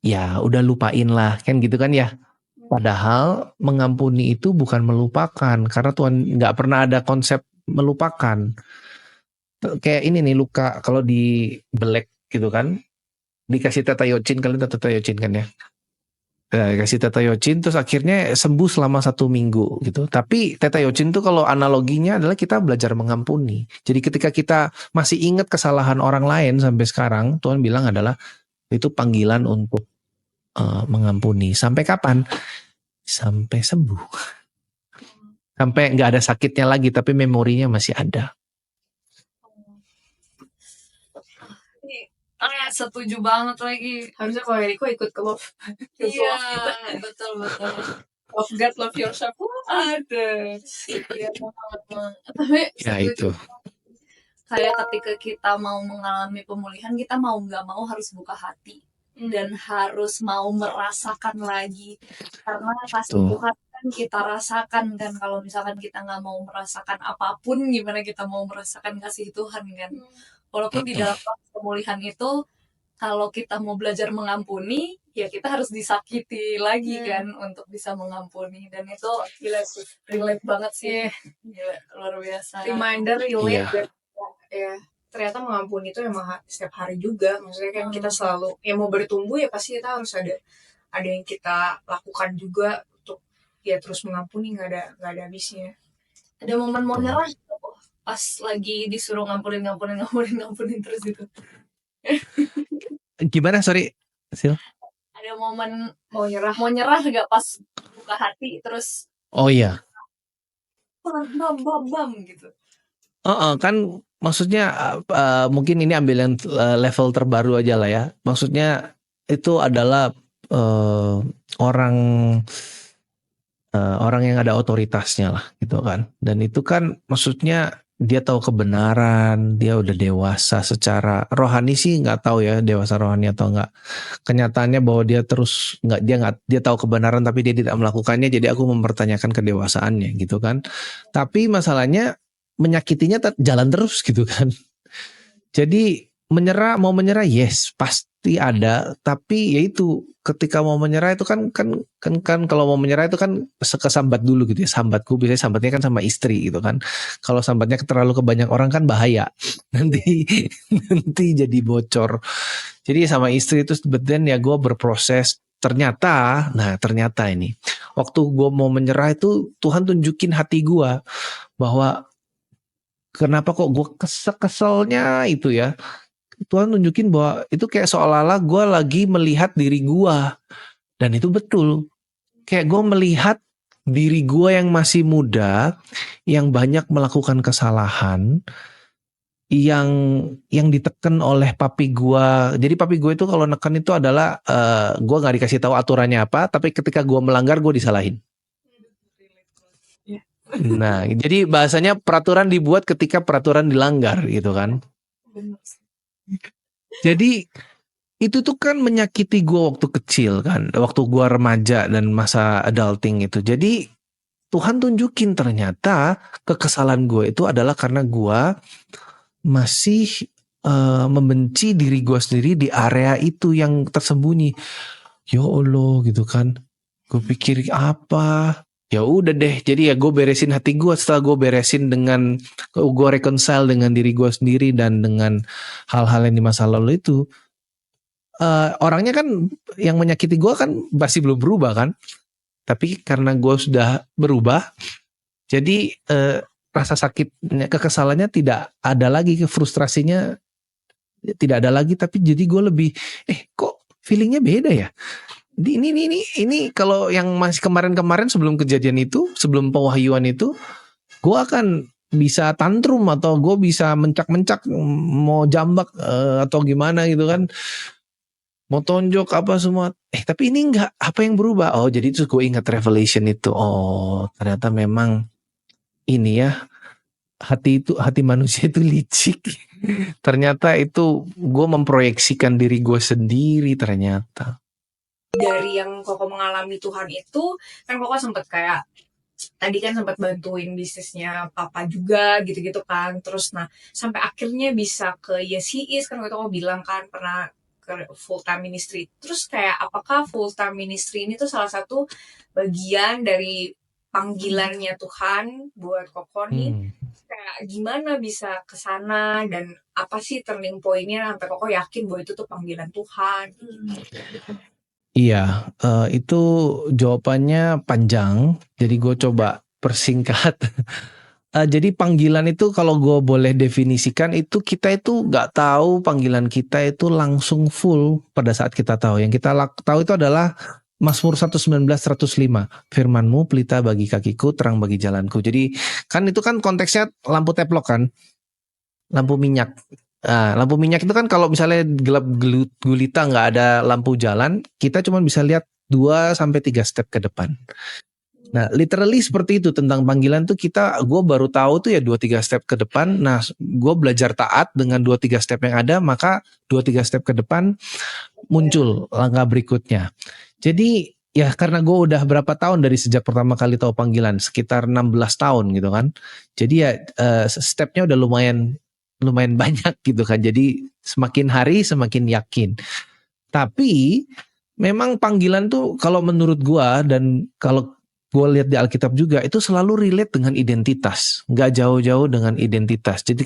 Ya udah lupain lah kan gitu kan ya. Padahal mengampuni itu bukan melupakan. Karena Tuhan gak pernah ada konsep melupakan. Kayak ini nih luka kalau di belek gitu kan. Dikasih tetayocin, kalian tahu tetayocin kan ya. kasih Theta Yochin, terus akhirnya sembuh selama 1 minggu gitu. Tapi Theta Yochin tuh kalau analoginya adalah kita belajar mengampuni. Jadi ketika kita masih ingat kesalahan orang lain sampai sekarang, Tuhan bilang adalah itu panggilan untuk mengampuni. Sampai kapan? Sampai sembuh. Sampai nggak ada sakitnya lagi, tapi memorinya masih ada. Setuju banget lagi. Harusnya kalau Eriko ikut ke love. Iya, betul. Love God, love yourself. Ada. Iya banget. Tapi Ya itu. kayak ketika kita mau mengalami pemulihan, kita mau nggak mau harus buka hati dan harus mau merasakan lagi, karena kasih Tuhan kan kita rasakan kan. Kalau misalkan kita nggak mau merasakan apapun, gimana kita mau merasakan kasih Tuhan kan? Walaupun di dalam proses pemulihan itu, kalau kita mau belajar mengampuni, ya kita harus disakiti lagi kan untuk bisa mengampuni. Dan itu gila sih, relate banget sih. Gila, luar biasa. Reminder relate. Ya, ternyata mengampuni itu emang setiap hari juga. Maksudnya kan kita selalu mau bertumbuh, ya pasti kita harus ada yang kita lakukan juga untuk ya terus mengampuni, nggak ada habisnya. Ada momen mau nyerah pas lagi disuruh ngampunin terus gitu. Gimana, sorry, Sil? Ada momen mau nyerah gak pas buka hati terus? Oh iya. Bam gitu. Kan maksudnya mungkin ini ambil yang level terbaru aja lah ya. Maksudnya itu adalah orang yang ada otoritasnya lah gitu kan. Dan itu kan maksudnya dia tahu kebenaran, dia udah dewasa secara rohani sih, nggak tahu ya dewasa rohani atau enggak. Kenyataannya bahwa dia terus dia tahu kebenaran tapi dia tidak melakukannya, jadi aku mempertanyakan kedewasaannya gitu kan. Tapi masalahnya menyakitinya jalan terus gitu kan. Jadi mau menyerah yes pasti ada, tapi yaitu ketika mau menyerah itu kan kalau mau menyerah itu kan kesambat dulu gitu ya. Sambatku biasanya sambatnya kan sama istri gitu kan. Kalau sambatnya terlalu ke banyak orang kan bahaya. Nanti jadi bocor. Jadi sama istri itu sebetulnya ya gue berproses. Ternyata ini waktu gue mau menyerah itu Tuhan tunjukin hati gue bahwa kenapa kok gue keselnya itu ya. Tuhan tunjukin bahwa itu kayak seolah-olah gue lagi melihat diri gue. Dan itu betul. Kayak gue melihat diri gue yang masih muda, yang banyak melakukan kesalahan, yang ditekan oleh papi gue. Jadi papi gue itu kalau neken itu adalah gue gak dikasih tahu aturannya apa, tapi ketika gue melanggar gue disalahin. Nah, jadi bahasanya peraturan dibuat ketika peraturan dilanggar gitu kan. Jadi itu tuh kan menyakiti gue waktu kecil kan, waktu gue remaja dan masa adulting itu. Jadi Tuhan tunjukin ternyata kekesalan gue itu adalah karena gue masih membenci diri gue sendiri di area itu yang tersembunyi. Ya Allah gitu kan. Gue pikir apa? Ya udah deh, jadi ya gue beresin hati gue. Setelah gue beresin dengan gue reconcile dengan diri gue sendiri dan dengan hal-hal yang di masa lalu itu, orangnya kan yang menyakiti gue kan masih belum berubah kan. Tapi karena gue sudah berubah, jadi rasa sakitnya, kekesalannya tidak ada lagi, frustrasinya tidak ada lagi. Tapi jadi gue lebih kok feelingnya beda ya. Ini kalau yang masih kemarin sebelum kejadian itu, sebelum pewahyuan itu, gue akan bisa tantrum atau gue bisa mencak-mencak mau jambak atau gimana gitu kan, mau tonjok apa semua. Tapi ini enggak, apa yang berubah? Oh jadi terus gue ingat revelation itu. Oh ternyata memang ini ya, hati manusia itu licik. Ternyata itu gue memproyeksikan diri gue sendiri ternyata. Dari yang Koko mengalami Tuhan itu, kan Koko sempat kayak tadi kan sempat bantuin bisnisnya papa juga gitu-gitu kan. Terus sampai akhirnya bisa ke Yes He Is, kan Koko bilang kan pernah ke full time ministry. Terus kayak apakah full time ministry ini tuh salah satu bagian dari panggilannya Tuhan buat Koko nih? Kayak gimana bisa ke sana dan apa sih turning point-nya sampai Koko yakin bahwa itu tuh panggilan Tuhan? Iya, itu jawabannya panjang. Jadi gue coba persingkat. Jadi panggilan itu kalau gue boleh definisikan itu kita itu nggak tahu panggilan kita itu langsung full pada saat kita tahu. Yang kita tahu itu adalah Mazmur 119:105. Firman-Mu pelita bagi kakiku, terang bagi jalanku. Jadi kan itu kan konteksnya lampu teplok kan, lampu minyak. Lampu minyak itu kan kalau misalnya gelap gulita nggak ada lampu jalan, kita cuma bisa lihat 2-3 step ke depan. Nah, literally seperti itu tentang panggilan tuh gue baru tahu tuh ya 2-3 step ke depan. Nah, gue belajar taat dengan 2-3 step yang ada, maka 2-3 step ke depan muncul langkah berikutnya. Jadi ya karena gue udah berapa tahun dari sejak pertama kali tahu panggilan, sekitar 16 tahun gitu kan. Jadi ya stepnya udah lumayan banyak gitu kan. Jadi semakin hari semakin yakin. Tapi memang panggilan tuh kalau menurut gua dan kalau gue lihat di Alkitab juga itu selalu relate dengan identitas, nggak jauh-jauh dengan identitas. Jadi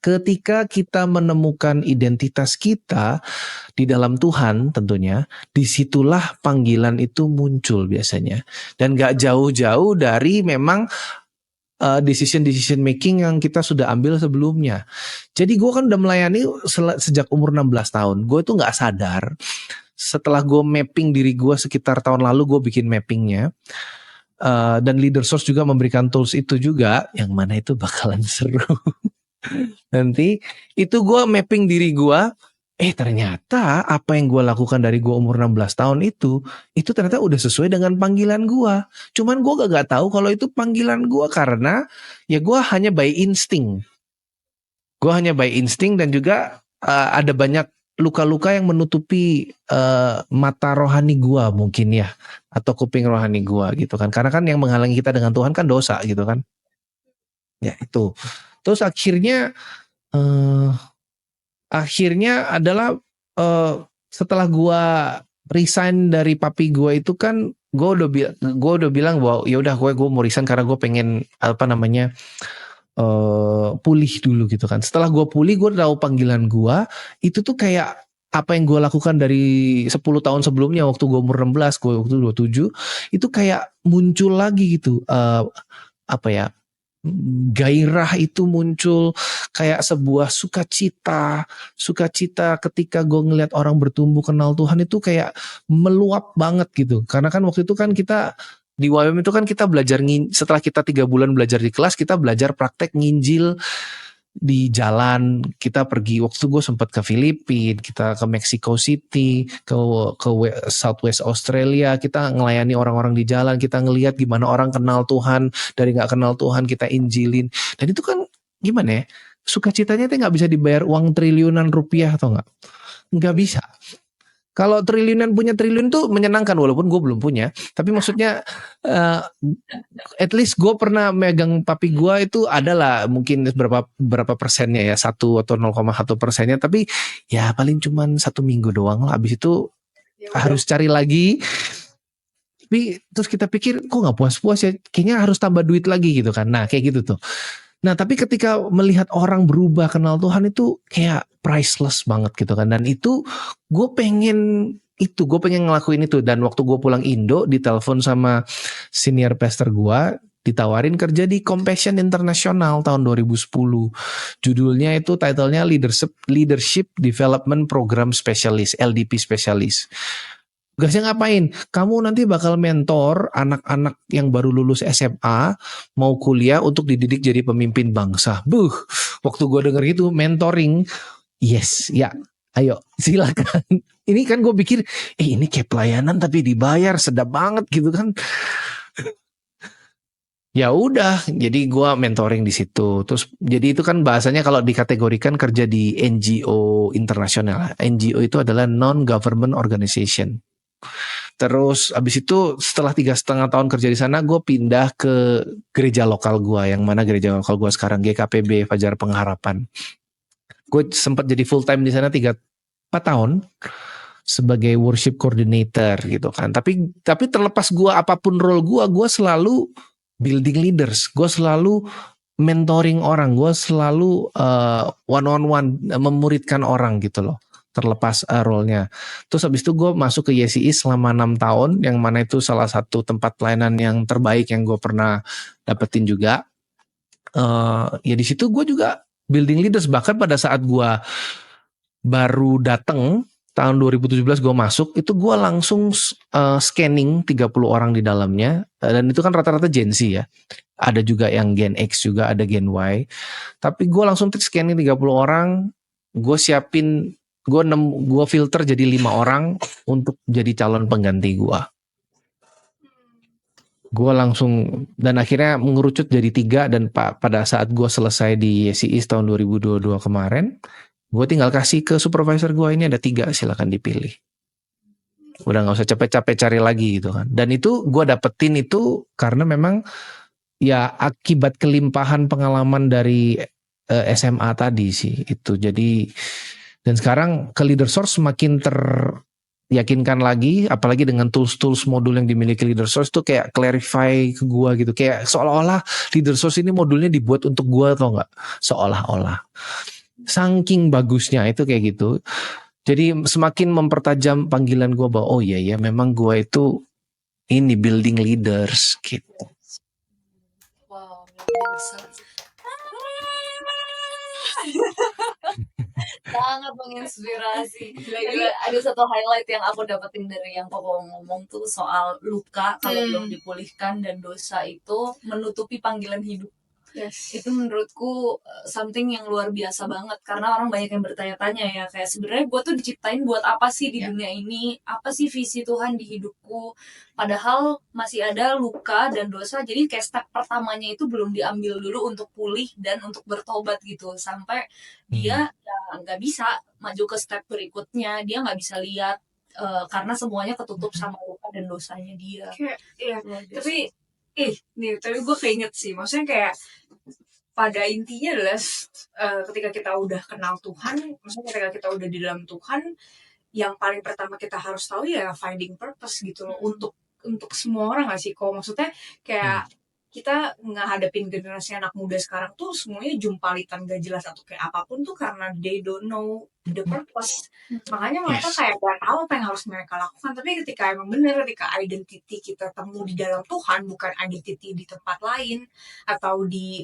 ketika kita menemukan identitas kita di dalam Tuhan, tentunya disitulah panggilan itu muncul biasanya, dan nggak jauh-jauh dari memang decision making yang kita sudah ambil sebelumnya. Jadi gue kan udah melayani sejak umur 16 tahun. Gue tuh nggak sadar setelah gue mapping diri gue sekitar tahun lalu, gue bikin mappingnya. Dan Leader Source juga memberikan tools itu juga, yang mana itu bakalan seru. Nanti itu gue mapping diri gue, ternyata apa yang gue lakukan dari gue umur 16 tahun itu ternyata udah sesuai dengan panggilan gue. Cuman gue gak tahu kalau itu panggilan gue karena ya gue hanya by insting. Dan juga ada banyak luka-luka yang menutupi mata rohani gua mungkin ya, atau kuping rohani gua gitu kan, karena kan yang menghalangi kita dengan Tuhan kan dosa gitu kan ya. Itu terus akhirnya adalah setelah gua resign dari papi gua itu kan gua udah bilang bahwa ya udah gue mau resign karena gue pengen pulih dulu gitu kan. Setelah gue pulih, gue tahu panggilan gue itu tuh kayak apa yang gue lakukan dari 10 tahun sebelumnya waktu gue umur 16, gue waktu 27 itu kayak muncul lagi gitu. Gairah itu muncul, kayak sebuah sukacita ketika gue ngelihat orang bertumbuh kenal Tuhan itu kayak meluap banget gitu. Karena kan waktu itu kan kita di YWM itu kan kita belajar, setelah kita 3 bulan belajar di kelas, kita belajar praktek nginjil di jalan. Kita pergi, waktu gue sempat ke Filipina, kita ke Mexico City, ke Southwest Australia, kita ngelayani orang-orang di jalan, kita ngelihat gimana orang kenal Tuhan, dari gak kenal Tuhan kita injilin. Dan itu kan gimana ya, sukacitanya itu gak bisa dibayar uang triliunan rupiah atau nggak bisa. Kalau punya triliun tuh menyenangkan, walaupun gue belum punya. Tapi maksudnya at least gue pernah megang papi gue itu adalah mungkin berapa persennya ya, 1 atau 0,1%-nya. Tapi ya paling cuman 1 minggu doang lah. Abis itu harus cari lagi. Tapi terus kita pikir kok gak puas-puas ya, kayaknya harus tambah duit lagi gitu kan. Nah kayak gitu tuh. Nah tapi ketika melihat orang berubah kenal Tuhan itu kayak priceless banget gitu kan. Dan itu gue pengen ngelakuin itu. Dan waktu gue pulang Indo, ditelepon sama senior pastor gue, ditawarin kerja di Compassion International tahun 2010. Judulnya itu, titlenya Leadership Development Program Specialist, LDP Specialist. Tugasnya ngapain? Kamu nanti bakal mentor anak-anak yang baru lulus SMA mau kuliah untuk dididik jadi pemimpin bangsa. Waktu gue denger gitu, mentoring, yes, ya, ayo silakan. Ini kan gue pikir, ini kayak pelayanan tapi dibayar, sedap banget gitu kan. Ya udah, jadi gue mentoring di situ. Terus jadi itu kan bahasanya kalau dikategorikan kerja di NGO internasional. NGO itu adalah non-government organization. Terus abis itu setelah 3,5 tahun kerja di sana, gue pindah ke gereja lokal gue, yang mana gereja lokal gue sekarang GKPB Fajar Pengharapan. Gue sempat jadi full time di sana 4 tahun sebagai worship coordinator gitu kan. Tapi terlepas gue apapun role gue selalu building leaders, gue selalu mentoring orang, gue selalu one on one memuridkan orang gitu loh. terlepas role-nya. Terus habis itu gue masuk ke YCI selama 6 tahun, yang mana itu salah satu tempat pelayanan yang terbaik yang gue pernah dapetin juga. Ya di situ gue juga building leaders, bahkan pada saat gue baru datang tahun 2017 gue masuk, itu gue langsung scanning 30 orang di dalamnya, dan itu kan rata-rata Gen Z ya. Ada juga yang Gen X juga, ada Gen Y. Tapi gue langsung scanning 30 orang, gue siapin, gue filter jadi 5 orang untuk jadi calon pengganti gue. Gue langsung, dan akhirnya mengerucut jadi 3, dan pada saat gue selesai di YCI tahun 2022 kemarin, gue tinggal kasih ke supervisor gue, ini ada 3, silakan dipilih. Udah gak usah capek-capek cari lagi gitu kan. Dan itu gue dapetin itu karena memang ya akibat kelimpahan pengalaman dari SMA tadi sih itu. Jadi, dan sekarang ke LeaderSource semakin yakinkan lagi, apalagi dengan tools-tools modul yang dimiliki LeaderSource tuh kayak clarify ke gua gitu, kayak seolah-olah LeaderSource ini modulnya dibuat untuk gua atau enggak, seolah-olah saking bagusnya itu kayak gitu. Jadi semakin mempertajam panggilan gua bahwa oh iya ya memang gua itu ini building leaders gitu. Wow, luar biasa. Sangat menginspirasi. Jadi ada satu highlight yang aku dapetin dari yang Koko ngomong tuh soal luka kalau belum dipulihkan dan dosa itu menutupi panggilan hidup. Yes. Itu menurutku something yang luar biasa banget, karena orang banyak yang bertanya-tanya ya, kayak sebenarnya gue tuh diciptain buat apa sih di dunia ini, apa sih visi Tuhan di hidupku, padahal masih ada luka dan dosa. Jadi kayak step pertamanya itu belum diambil dulu untuk pulih dan untuk bertobat gitu, sampai dia nggak bisa maju ke step berikutnya, dia nggak bisa lihat karena semuanya ketutup sama luka dan dosanya dia. Iya, tapi gue keinget sih, maksudnya kayak pada intinya adalah ketika kita udah kenal Tuhan, maksudnya ketika kita udah di dalam Tuhan, yang paling pertama kita harus tahu ya finding purpose gitu loh, untuk semua orang gak sih kok, maksudnya kayak kita ngehadapin generasi anak muda sekarang tuh semuanya jumpalitan gak jelas atau kayak apapun tuh karena they don't know the purpose. Makanya mereka kayak gak tahu apa yang harus mereka lakukan. Tapi ketika emang bener, ketika identity kita temu di dalam Tuhan, bukan identity di tempat lain atau di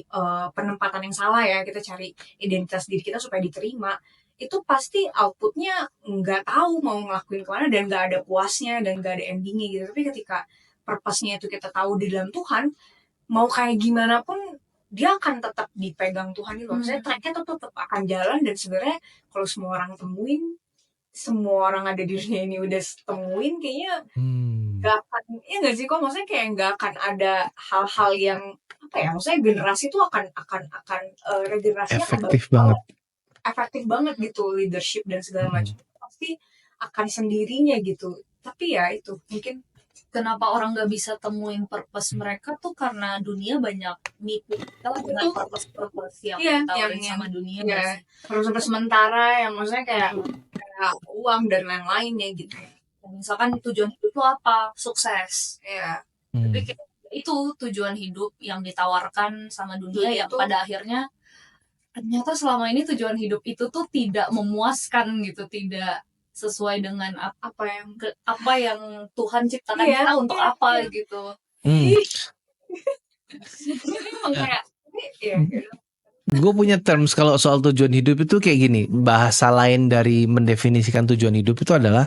penempatan yang salah ya, kita cari identitas diri kita supaya diterima, itu pasti outputnya nggak tahu mau ngelakuin kemana dan nggak ada puasnya dan nggak ada endingnya gitu. Tapi ketika purpose-nya itu kita tahu di dalam Tuhan, mau kayak gimana pun dia akan tetap dipegang Tuhan itu. Maksudnya tracknya tetap akan jalan, dan sebenarnya kalau semua orang temuin, semua orang ada di dunia ini udah temuin, kayaknya gak akan, ya gak sih kok, maksudnya kayak gak akan ada hal-hal yang apa ya, maksudnya generasi itu akan regenerasinya efektif banget gitu, leadership dan segala macam pasti akan sendirinya gitu. Tapi ya itu mungkin kenapa orang gak bisa temuin purpose mereka tuh karena dunia banyak nipu kita dengan purpose yang ditawarin sama dunia. Ya, purpose sementara yang maksudnya kayak uang dan lain-lainnya gitu. Misalkan tujuan hidup lo apa? Sukses. Ya. Tapi itu tujuan hidup yang ditawarkan sama dunia yang pada akhirnya ternyata selama ini tujuan hidup itu tuh tidak memuaskan gitu, tidak sesuai dengan apa yang Tuhan ciptakan kita untuk apa gitu. Gue punya terms kalau soal tujuan hidup itu kayak gini. Bahasa lain dari mendefinisikan tujuan hidup itu adalah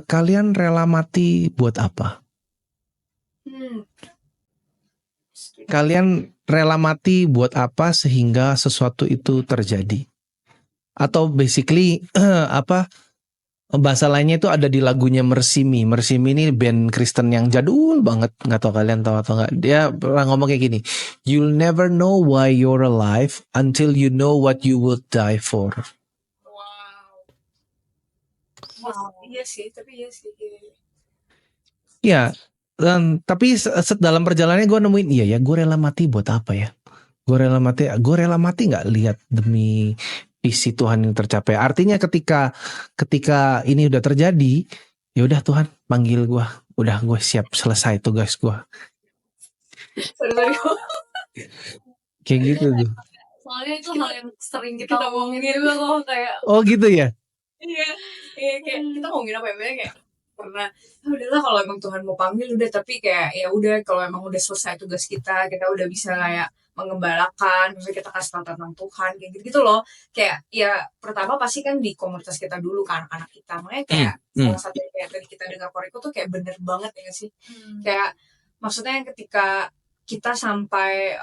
kalian rela mati buat apa? Kalian rela mati buat apa sehingga sesuatu itu terjadi? Atau basically bahasa lainnya itu ada di lagunya Mercy Me. Mercy Me ini band Kristen yang jadul banget, nggak tahu kalian tahu atau nggak. Dia pernah ngomong kayak gini, you'll never know why you're alive until you know what you will die for. Wow. Iya sih. Ya, tapi dalam perjalanannya gue nemuin iya ya, gue rela mati buat apa ya? Gue rela mati nggak lihat demi visi Tuhan yang tercapai. Artinya ketika ini udah terjadi, ya udah Tuhan panggil gue, udah gue siap selesai tugas gue. Kayak gitu tuh. Soalnya itu hal yang sering kita ngomongin juga kok, kayak Oh gitu ya? Iya, kayak kita ngomongin apa ya, kayak pernah udahlah kalau emang Tuhan mau panggil udah, tapi kayak ya udah kalau emang udah selesai tugas kita udah bisa kayak mengembalakan, misalnya kita kasih tahu tentang Tuhan kayak gitu loh. Kayak ya pertama pasti kan di komunitas kita dulu kan, anak-anak kita, makanya kayak salah satu yang kayak tadi kita dengar Koreko tuh kayak bener banget ya sih. Kayak maksudnya ketika kita sampai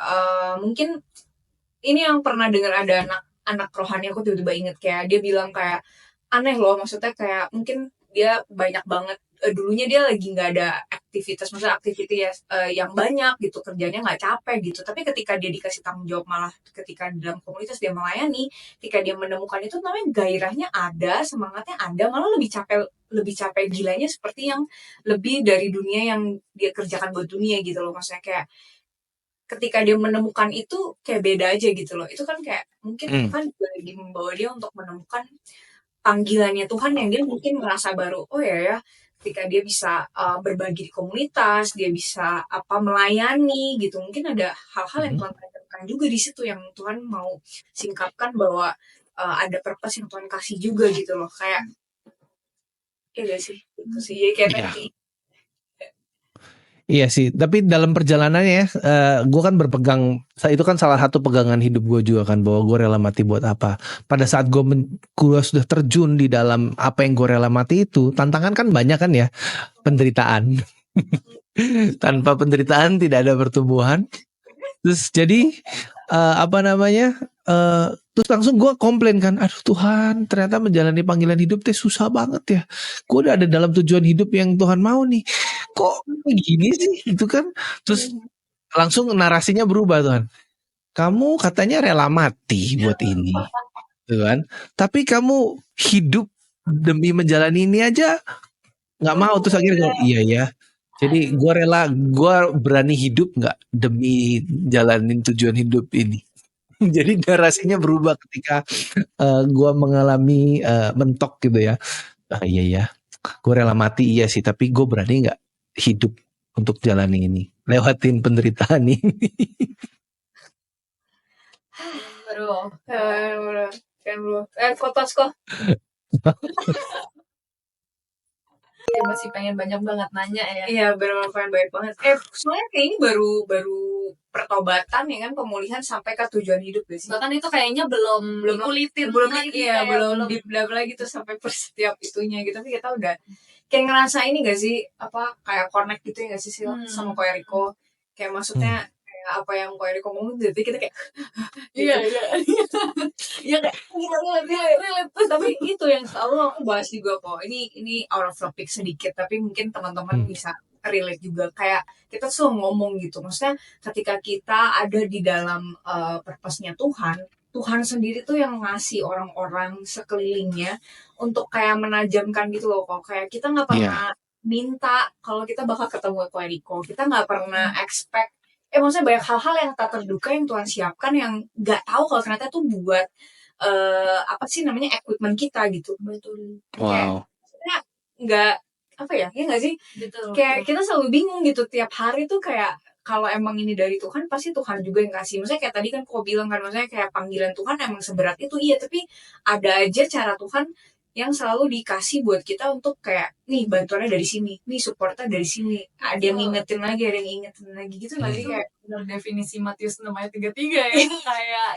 mungkin ini yang pernah dengar ada anak rohani, aku tiba-tiba inget kayak dia bilang kayak aneh loh, maksudnya kayak mungkin dia banyak banget dulunya dia lagi nggak ada aktivitas, maksudnya aktivitas yang banyak gitu, kerjanya nggak capek gitu, tapi ketika dia dikasih tanggung jawab, malah ketika di dalam komunitas dia melayani, ketika dia menemukan itu namanya gairahnya ada, semangatnya ada, malah lebih capek gilanya seperti yang lebih dari dunia yang dia kerjakan buat dunia gitu loh. Maksudnya kayak ketika dia menemukan itu kayak beda aja gitu loh. Itu kan kayak mungkin Tuhan juga lagi membawa dia untuk menemukan panggilannya Tuhan yang dia mungkin merasa baru. Oh ya, ketika dia bisa berbagi di komunitas, dia bisa melayani gitu. Mungkin ada hal-hal yang Tuhan tanyakan juga di situ yang Tuhan mau singkapkan bahwa ada purpose yang Tuhan kasih juga gitu loh. Kayak iya sih, itu sih. Jadi kayak tadi. Iya sih, tapi dalam perjalanannya ya, gue kan berpegang, itu kan salah satu pegangan hidup gue juga kan, bahwa gue rela mati buat apa. Pada saat gue sudah terjun di dalam apa yang gue rela mati itu, tantangan kan banyak kan ya, penderitaan. Tanpa penderitaan tidak ada pertumbuhan. Terus jadi terus langsung gue komplain kan, aduh Tuhan, ternyata menjalani panggilan hidup teh susah banget ya. Gue udah ada dalam tujuan hidup yang Tuhan mau nih, kok gini sih gitu kan. Terus langsung narasinya berubah, Tuhan, kamu katanya rela mati buat ini, gitu kan, tapi kamu hidup demi menjalani ini aja nggak mau. Terus akhirnya iya ya, jadi gue berani hidup nggak demi jalanin tujuan hidup ini. Jadi narasinya berubah ketika gue mengalami mentok gitu ya. Iya ya, gue rela mati iya sih, tapi gue berani nggak hidup untuk jalani ini, lewatin penderitaan ini. Bro, kan bro, fotos kok. Dia masih pengen banyak banget nanya ya. Iya, benar pengen banyak banget. Soalnya kayak ini baru pertobatan ya kan, pemulihan sampai ke tujuan hidup gak sih? Bahkan itu kayaknya belum dikulitin lagi, belum deep dive lagi tuh sampai per setiap itunya gitu. Tapi kita udah kayak ngerasa ini gak sih, kayak connect gitu ya gak sih sama Koeriko. Kayak maksudnya kayak apa yang Koeriko ngomong, jadi kita kayak iya kayak relate. Tapi itu yang selalu aku bahas juga kok. Ini out of topic sedikit, tapi mungkin teman-teman bisa relate juga. Kayak kita selalu ngomong gitu, maksudnya ketika kita ada di dalam purpose-nya Tuhan sendiri tuh yang ngasih orang-orang sekelilingnya untuk kayak menajamkan gitu loh kok. Kayak kita nggak pernah minta kalau kita bakal ketemu Koeriko, kita nggak pernah expect. Maksudnya banyak hal-hal yang tak terduga yang Tuhan siapkan yang nggak tahu kalau ternyata tuh buat apa sih namanya equipment kita gitu. Betul. Wow. Kayak nggak apa ya nggak sih? Betul. Kayak kita selalu bingung gitu tiap hari tuh kayak kalau emang ini dari Tuhan pasti Tuhan juga yang kasih. Maksudnya kayak tadi kan kau bilang kan, maksudnya kayak panggilan Tuhan emang seberat itu, iya, tapi ada aja cara Tuhan yang selalu dikasih buat kita untuk kayak nih bantuannya dari sini, nih supportnya dari sini, ada yang ngingetin lagi, ada yang ngingetin lagi gitu nggak sih? Kayak definisi Matius 6 ayat 33 ya. Kayak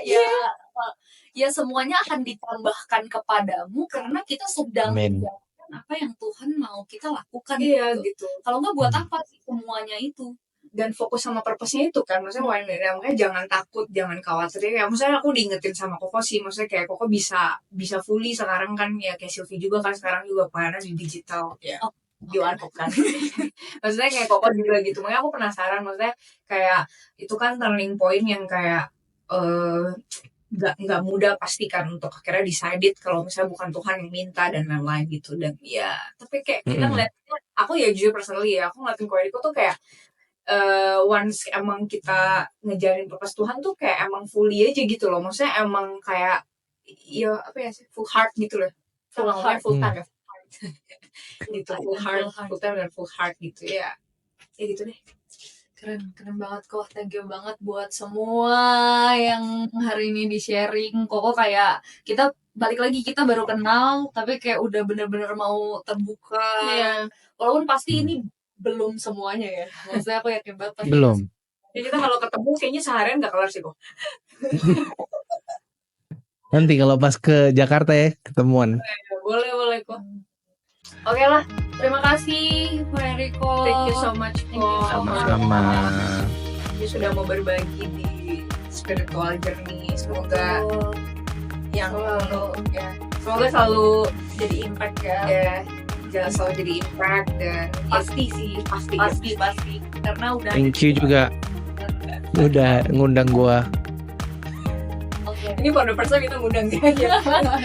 ya semuanya akan ditambahkan kepadamu karena kita sedang menjalankan apa yang Tuhan mau kita lakukan. Gitu. Kalau nggak buat apa sih semuanya itu? Dan fokus sama purpose-nya itu kan, maksudnya makanya jangan takut, jangan khawatir ya. Maksudnya aku diingetin sama Koko sih, maksudnya kayak Koko bisa fully sekarang kan ya, kayak Sylvie juga kan sekarang juga pelayanan di digital ya. Di warkop kan. Maksudnya kayak Koko juga gitu. Makanya aku penasaran, maksudnya kayak itu kan turning point yang kayak nggak mudah pastikan untuk akhirnya decided kalau misalnya bukan Tuhan yang minta dan lain-lain gitu. Dan ya tapi kayak kita ngeliatnya, aku ya jujur personally ya, aku ngeliatin Koeriko tuh kayak once emang kita ngejalin purpose Tuhan tuh kayak emang fully aja gitu loh. Maksudnya emang kayak ya apa ya sih, full heart gitu loh. Full time ya, gitu, full time dan full heart gitu ya. Ya gitu deh. Keren banget kok. Thank you banget buat semua yang hari ini di-sharing. Koko kayak kita balik lagi, kita baru kenal tapi kayak udah bener-bener mau terbuka. Iya. Walaupun pasti ini belum semuanya ya. Maksudnya aku yakin banget pasti Belum. ya kita kalau ketemu kayaknya seharian gak kelar sih kok. Nanti kalau pas ke Jakarta ya ketemuan. Boleh kok. Oke lah, terima kasih Mbak Eriko. Thank you so much kok. Sama-sama. Dia sudah mau berbagi di spiritual journey. Semoga yang ya, semoga selalu jadi impact ya. Jangan selalu jadi impact dan pasti karena udah. Thank you juga udah ngundang gua. Ini for the first time kita ngundang dia.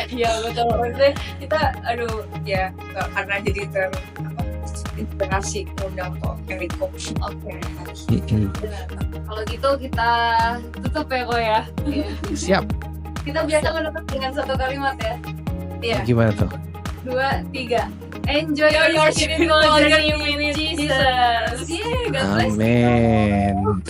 Iya betul. Maksudnya kita ya karena jadi terinspirasi ngundang kok Eriko. Oke. Kalau gitu kita tutup ya kok ya. Siap. Kita biasa menutup dengan satu kalimat ya. Iya. Gimana tuh? 2, 3. Enjoy your spiritual journey with Jesus. Yeah, God bless you. Amin.